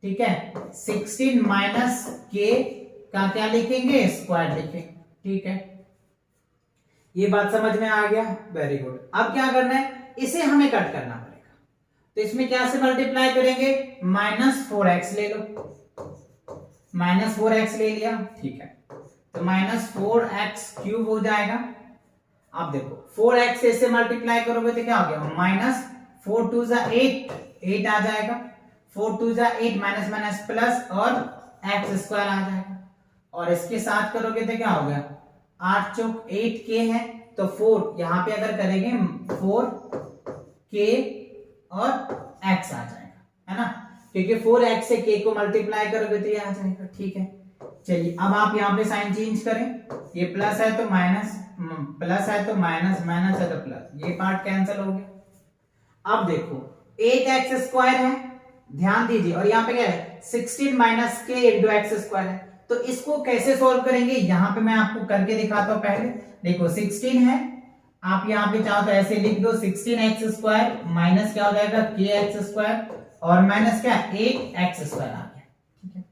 ठीक है। 16 माइनस के का क्या लिखेंगे, स्क्वायर लिखेंगे, ठीक है। ये बात समझ में आ गया, वेरी गुड। अब क्या करना है, इसे हमें कट करना पड़ेगा। तो इसमें क्या से मल्टीप्लाई करेंगे, माइनस 4x ले लो, माइनस 4x ले लिया, ठीक है। तो माइनस 4x क्यूब हो जाएगा। अब देखो 4x से मल्टीप्लाई करोगे तो क्या हो गया, माइनस 4 2 जा 8 आ जाएगा, 4 2 जा 8 माइनस माइनस प्लस और x स्क्वायर आ जाएगा। और इसके साथ करोगे तो क्या हो गया, 8 चौक 8 के है, तो 4 यहाँ पे अगर करेंगे 4 के और x आ जाएगा, है ना, क्योंकि 4x से k को मल्टीप्लाई करोगे तो ये आ जाएगा, ठीक है। चलिए अब आप यहाँ पे साइन चेंज करें, ये प्लस है तो माइनस, प्लस है तो माइनस, माइनस है तो प्लस, ये पार्ट कैंसिल हो गया। अब देखो 8x स्क्वायर है, ध्यान दीजिए, और यहाँ पे क्या है 16 माइनस के इंटू एक्स स्क्वायर है। तो इसको कैसे सॉल्व करेंगे, यहाँ पे मैं आपको करके दिखाता हूँ। पहले देखो 16 है, आप यहाँ पे चाहो तो ऐसे लिख दो 16x स्क्वायर माइनस क्या हो जाएगा के एक्स स्क्वायर और माइनस क्या 8x स्क्वायर आ गया, ठीक है।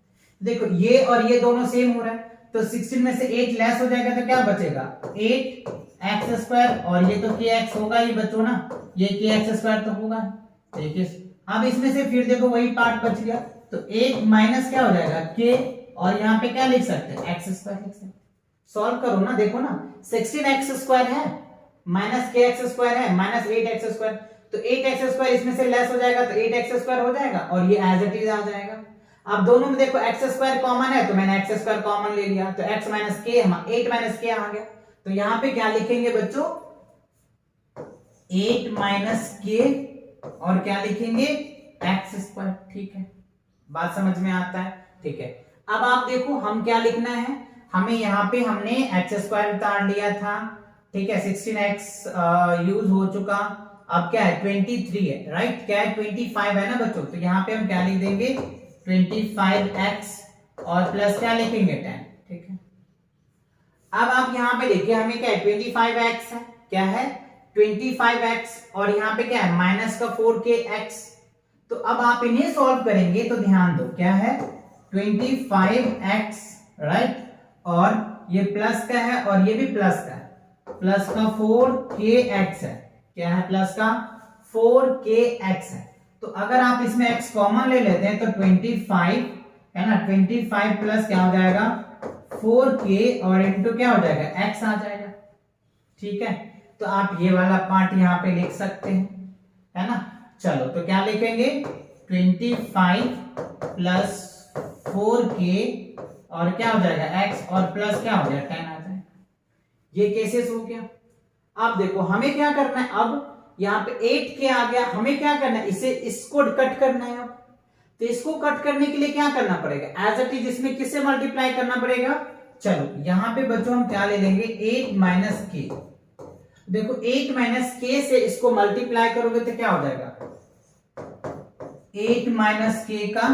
देखो ये और ये दोनों सेम हो रहा है, तो 16 में से 8 लेस हो जाएगा तो क्या बचेगा 8x स्क्वायर, और ये तो kx होगा ही बच्चों ना, ये kx स्क्वायर तो होगा, ठीक है। अब इसमें से फिर देखो वही पार्ट बच गया, तो 8 माइनस क्या हो जाएगा k, और यहाँ पे क्या लिख सकते हैं एक्स स्क्वायर लिख सकते हैं। सॉल्व करो ना, देखो ना 16x स्क्वायर है माइनस के एक्स स्क्वायर है माइनस 8x स्क्वायर, तो 8x स्क्वायर इसमें से लेस हो जाएगा तो 8x स्क्वायर हो जाएगा, और ये एज इट इज आ जाएगा। अब दोनों में देखो x स्क्वायर कॉमन है, तो मैंने x स्क्वायर कॉमन ले लिया, तो x माइनस के 8 माइनस के आ गया। तो यहाँ पे क्या लिखेंगे बच्चों 8 माइनस के और क्या लिखेंगे एक्स स्क्वायर, ठीक है। बात समझ में आता है, ठीक है। अब आप देखो हम क्या लिखना है, हमें यहाँ पे हमने एक्स स्क्वायर उतार लिया था, ठीक है। 16x यूज हो चुका, अब क्या है 23 है, राइट, क्या है 25 है ना बच्चों, तो यहाँ पे हम क्या लिख देंगे 25x और प्लस क्या लिखेंगे 10, ठीक है। अब आप यहाँ पे देखिए हमें क्या है 25x है, क्या है 25x, और यहाँ पे क्या है माइनस का 4kx। तो अब आप इन्हें सॉल्व करेंगे तो ध्यान दो क्या है 25x, राइट, और ये प्लस का है और ये भी प्लस का है, प्लस का 4kx है, क्या है प्लस का 4kx है। तो अगर आप इसमें x कॉमन ले लेते हैं तो 25 है ना, 25 प्लस क्या हो जाएगा 4k और इनटू क्या हो जाएगा x आ जाएगा, ठीक है। तो आप ये वाला पार्ट यहाँ पे लिख सकते हैं, है ना। चलो तो क्या लिखेंगे 25 प्लस 4k और क्या हो जाएगा x और प्लस क्या हो जाएगा 10 आ जाएगा। ये केसेस हो गया। अब देखो हमें क्या करना है, अब यहाँ पे 8k आ गया, हमें क्या करना है इसको कट करना है। अब तो इसको कट करने के लिए क्या करना पड़ेगा, एज इट इज इसमें किससे मल्टीप्लाई करना पड़ेगा। चलो यहाँ पे बच्चों हम क्या ले लेंगे 8 माइनस के। देखो 8 माइनस के से इसको मल्टीप्लाई करोगे तो क्या हो जाएगा 8 माइनस के का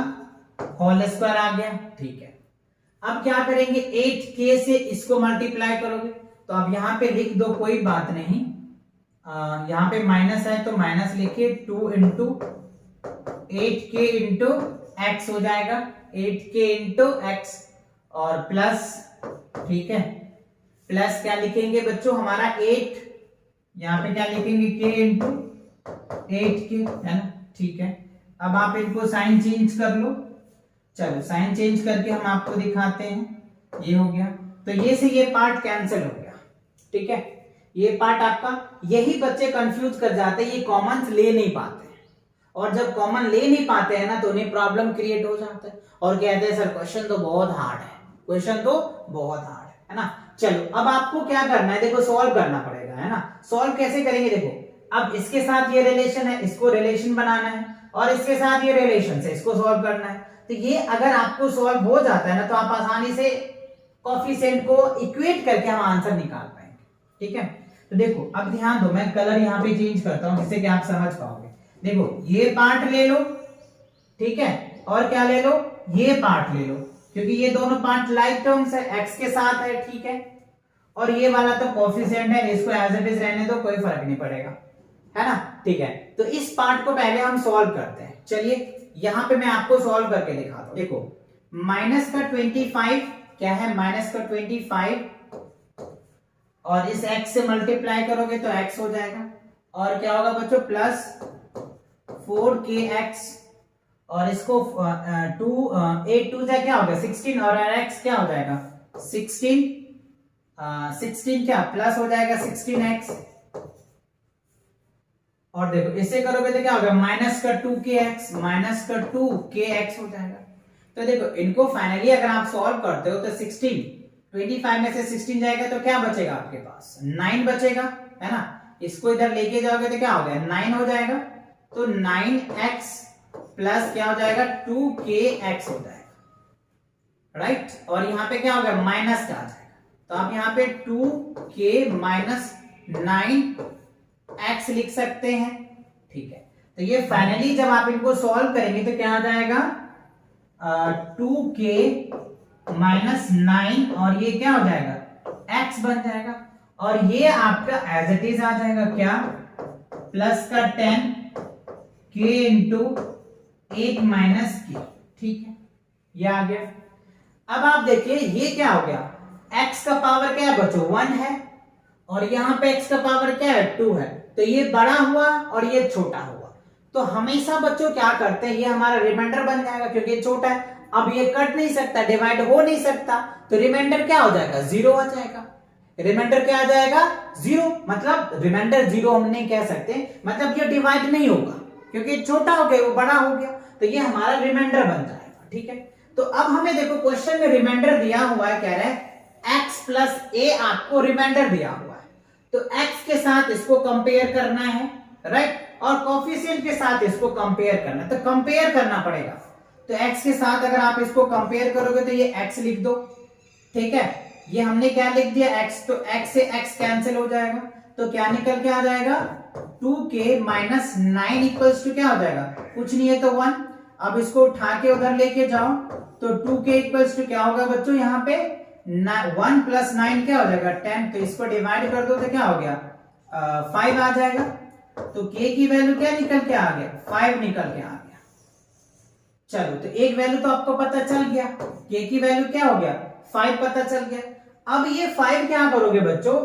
होल स्क्वायर आ गया, ठीक है। अब क्या करेंगे 8k से इसको मल्टीप्लाई करोगे तो अब यहाँ पे लिख दो, कोई बात नहीं, यहाँ पे माइनस है तो माइनस लिखिए 2 इंटू 8k इंटू एक्स हो जाएगा, 8k इंटू एक्स और प्लस, ठीक है, प्लस क्या लिखेंगे बच्चों हमारा 8, यहाँ पे क्या लिखेंगे k इंटू 8k, है ना, ठीक है। अब आप इनको साइन चेंज कर लो। चलो साइन चेंज करके हम आपको दिखाते हैं, ये हो गया। तो ये से ये पार्ट कैंसिल हो गया, ठीक है। ये पार्ट आपका, यही बच्चे कंफ्यूज कर जाते हैं, ये कॉमन ले नहीं पाते हैं, और जब कॉमन ले नहीं पाते हैं ना तो उन्हें प्रॉब्लम क्रिएट हो जाता है और कहते हैं सर क्वेश्चन तो बहुत हार्ड है, क्वेश्चन तो बहुत हार्ड है ना। चलो अब आपको क्या करना है, देखो सॉल्व करना पड़ेगा, है ना। सॉल्व कैसे करेंगे, देखो अब इसके साथ ये रिलेशन है, इसको रिलेशन बनाना है, और इसके साथ ये रिलेशन है, इसको सॉल्व करना है। तो ये अगर आपको सॉल्व हो जाता है ना तो आप आसानी से कोफिशिएंट को इक्वेट करके हम आंसर निकाल पाएंगे, ठीक है। तो देखो अब ध्यान दो, मैं कलर यहाँ पे चेंज करता हूं जिससे कि आप समझ पाओगे। देखो ये पार्ट ले लो, ठीक है, और क्या ले लो ये पार्ट ले लो, क्योंकि ये दोनों पार्ट लाइक टर्म्स है, x के साथ है, ठीक है, और ये वाला तो कोफिशिएंट है, इसको एज इट इज रहने दो, कोई फर्क नहीं पड़ेगा, है ना, ठीक है। तो इस पार्ट को पहले हम सॉल्व करते हैं। चलिए यहां पे मैं आपको सॉल्व करके दिखाता हूं। देखो माइनस का 25 क्या है, माइनस का 25 और इस x से मल्टीप्लाई करोगे तो x हो जाएगा, और क्या होगा बच्चों प्लस 4kx, और इसको 8 2 जा क्या होगा 16, और x क्या हो जाएगा 16, 16 क्या प्लस हो जाएगा 16x, और देखो इसे करोगे तो क्या होगा माइनस का 2kx, माइनस का 2kx हो जाएगा। तो देखो इनको फाइनली अगर आप सॉल्व करते हो तो 16, 25 में से 16 जाएगा तो क्या बचेगा आपके पास 9 बचेगा, है ना। इसको इधर लेके जाओगे तो क्या हो गया 9 हो जाएगा, तो 9x प्लस क्या हो जाएगा 2kx हो जाएगा, राइट। और यहाँ पे क्या हो गया माइनस का आ जाएगा, तो आप यहाँ पे 2k माइनस 9x लिख सकते हैं, ठीक है। तो ये फाइनली जब आप इनको सॉल्व करेंगे तो क्या आ जाएगा 2k माइनस 9, और ये क्या हो जाएगा x बन जाएगा, और ये आपका एज इट इज आ जाएगा क्या प्लस का 10k इंटू 8 माइनस k, ठीक है, ये आ गया। अब आप देखिए ये क्या हो गया, x का पावर क्या है बच्चों 1 है, और यहां पे x का पावर क्या है 2 है, तो ये बड़ा हुआ और ये छोटा हुआ। तो हमेशा बच्चों क्या करते हैं, ये हमारा रिमाइंडर बन जाएगा क्योंकि ये छोटा है, अब ये कट नहीं सकता, डिवाइड हो नहीं सकता, तो रिमाइंडर क्या हो जाएगा 0 आ जाएगा। रिमाइंडर क्या आ जाएगा 0, मतलब रिमाइंडर 0 हम नहीं कह सकते, मतलब ये डिवाइड नहीं होगा क्योंकि छोटा हो गया वो बड़ा हो गया, तो ये हमारा रिमाइंडर बन जाएगा, ठीक है। तो अब हमें देखो क्वेश्चन में रिमाइंडर दिया हुआ है, कह रहा है x प्लस a आपको रिमाइंडर दिया हुआ है, तो x के साथ इसको कंपेयर करना है, राइट, और कोफिशिएंट के साथ इसको कंपेयर करना है, तो कंपेयर करना पड़ेगा। तो x के साथ अगर आप इसको कंपेयर करोगे तो ये x लिख दो, ठीक है, ये हमने क्या लिख दिया x, तो x से x कैंसिल हो जाएगा, तो क्या निकल के आ जाएगा 2k माइनस 9 इक्वल्स टू क्या हो जाएगा, कुछ नहीं है तो 1। अब इसको उठा के उधर लेके जाओ तो 2k इक्वल्स टू क्या होगा बच्चों, यहाँ पे 1 प्लस 9 क्या हो जाएगा 10, तो इसको डिवाइड कर दो तो क्या हो गया 5 आ जाएगा। तो k की वैल्यू क्या निकल के आ गया 5 निकल के आ गया। चलो तो एक वैल्यू तो आपको पता चल गया, k की वैल्यू क्या हो गया 5 पता चल गया। अब ये 5 क्या करोगे बच्चों,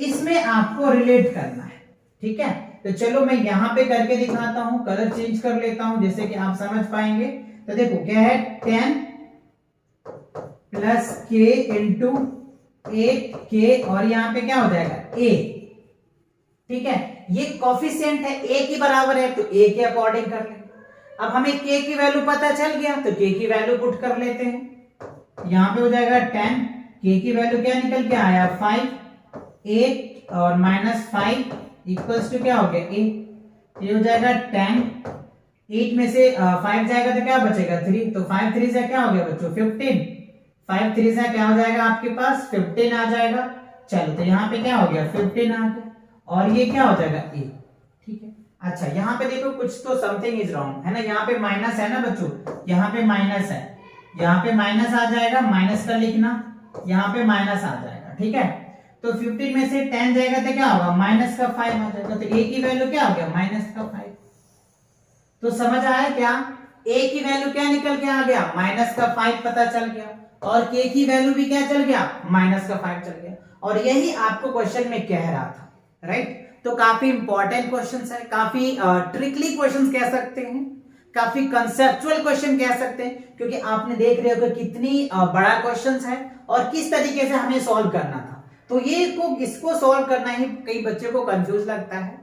इसमें आपको रिलेट करना है, ठीक है। तो चलो मैं यहां पे करके दिखाता हूं, कलर चेंज कर लेता हूं जिससे कि आप समझ पाएंगे। तो देखो क्या है 10 प्लस k इंटू 8k और यहां पे क्या हो जाएगा a, ठीक है। ये कोफिशिएंट है a के बराबर है तो a के अकॉर्डिंग कर लेंगे। अब हमें k की वैल्यू पता चल गया तो k की वैल्यू पुट कर लेते हैं। यहां पे हो जाएगा 10, k की वैल्यू क्या निकल के आया 5, 8 और माइनस 5 इक्वल्स टू क्या हो गया a। ये हो जाएगा 10, 8 में से 5 जाएगा तो क्या बचेगा 3, तो 5 3 से क्या हो गया बच्चों 15, 5 3 से क्या हो जाएगा आपके पास 15 आ जाएगा। चलो तो यहाँ पे क्या हो गया 15 आ गया और ये क्या हो जाएगा a, ठीक है। अच्छा यहाँ पे देखो कुछ तो समथिंग इज रॉन्ग है ना, यहाँ पे माइनस है ना बच्चों, यहाँ पे माइनस है, यहाँ पे माइनस आ जाएगा, माइनस का लिखना, यहाँ पे माइनस आ जाएगा, ठीक है। तो 15 में से 10 जाएगा तो क्या होगा माइनस का 5 आ जाएगा, तो a की वैल्यू क्या हो गया माइनस का 5। तो समझ आया क्या, a की वैल्यू क्या निकल के आ गया माइनस का 5 पता चल गया और k की वैल्यू भी क्या चल गया माइनस का 5 चल गया। और यही आपको क्वेश्चन में कह रहा था, राइट। तो काफी इंपॉर्टेंट क्वेश्चंस है, काफी ट्रिकली क्वेश्चंस कह सकते हैं, काफी कंसेप्चुअल क्वेश्चन कह सकते हैं, क्योंकि आपने देख रहे हो कि कितनी बड़ा क्वेश्चंस है और किस तरीके से हमें सॉल्व करना था। तो ये इसको सॉल्व करना ही कई बच्चों को कंफ्यूज लगता है।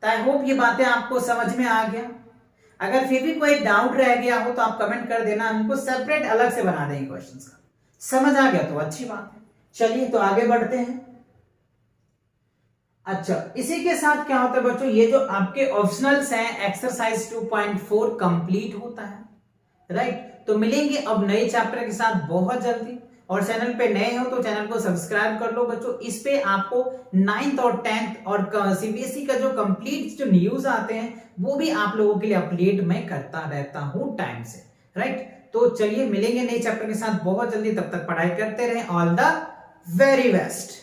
तो आई होप ये बातें आपको समझ में आ गया। अगर फिर भी कोई डाउट रह गया हो तो आप कमेंट कर देना, हमको सेपरेट अलग से बना देंगे क्वेश्चंस का। समझ आ गया तो अच्छी बात है। चलिए तो आगे बढ़ते हैं। अच्छा इसी के साथ क्या होता है बच्चों, ये जो आपके ऑप्शनल्स हैं एक्सरसाइज 2.4 कंप्लीट होता है, राइट। तो मिलेंगे अब नए चैप्टर के साथ बहुत जल्दी। और चैनल पे नए हो तो चैनल को सब्सक्राइब कर लो बच्चों। इस पे आपको 9th और 10th और सीबीएसई का जो कंप्लीट जो न्यूज आते हैं वो भी आप लोगों के लिए अपडेट मैं करता रहता हूं टाइम से, राइट। तो चलिए मिलेंगे नए चैप्टर के साथ बहुत जल्दी, तब तक पढ़ाई करते रहें। All the very best.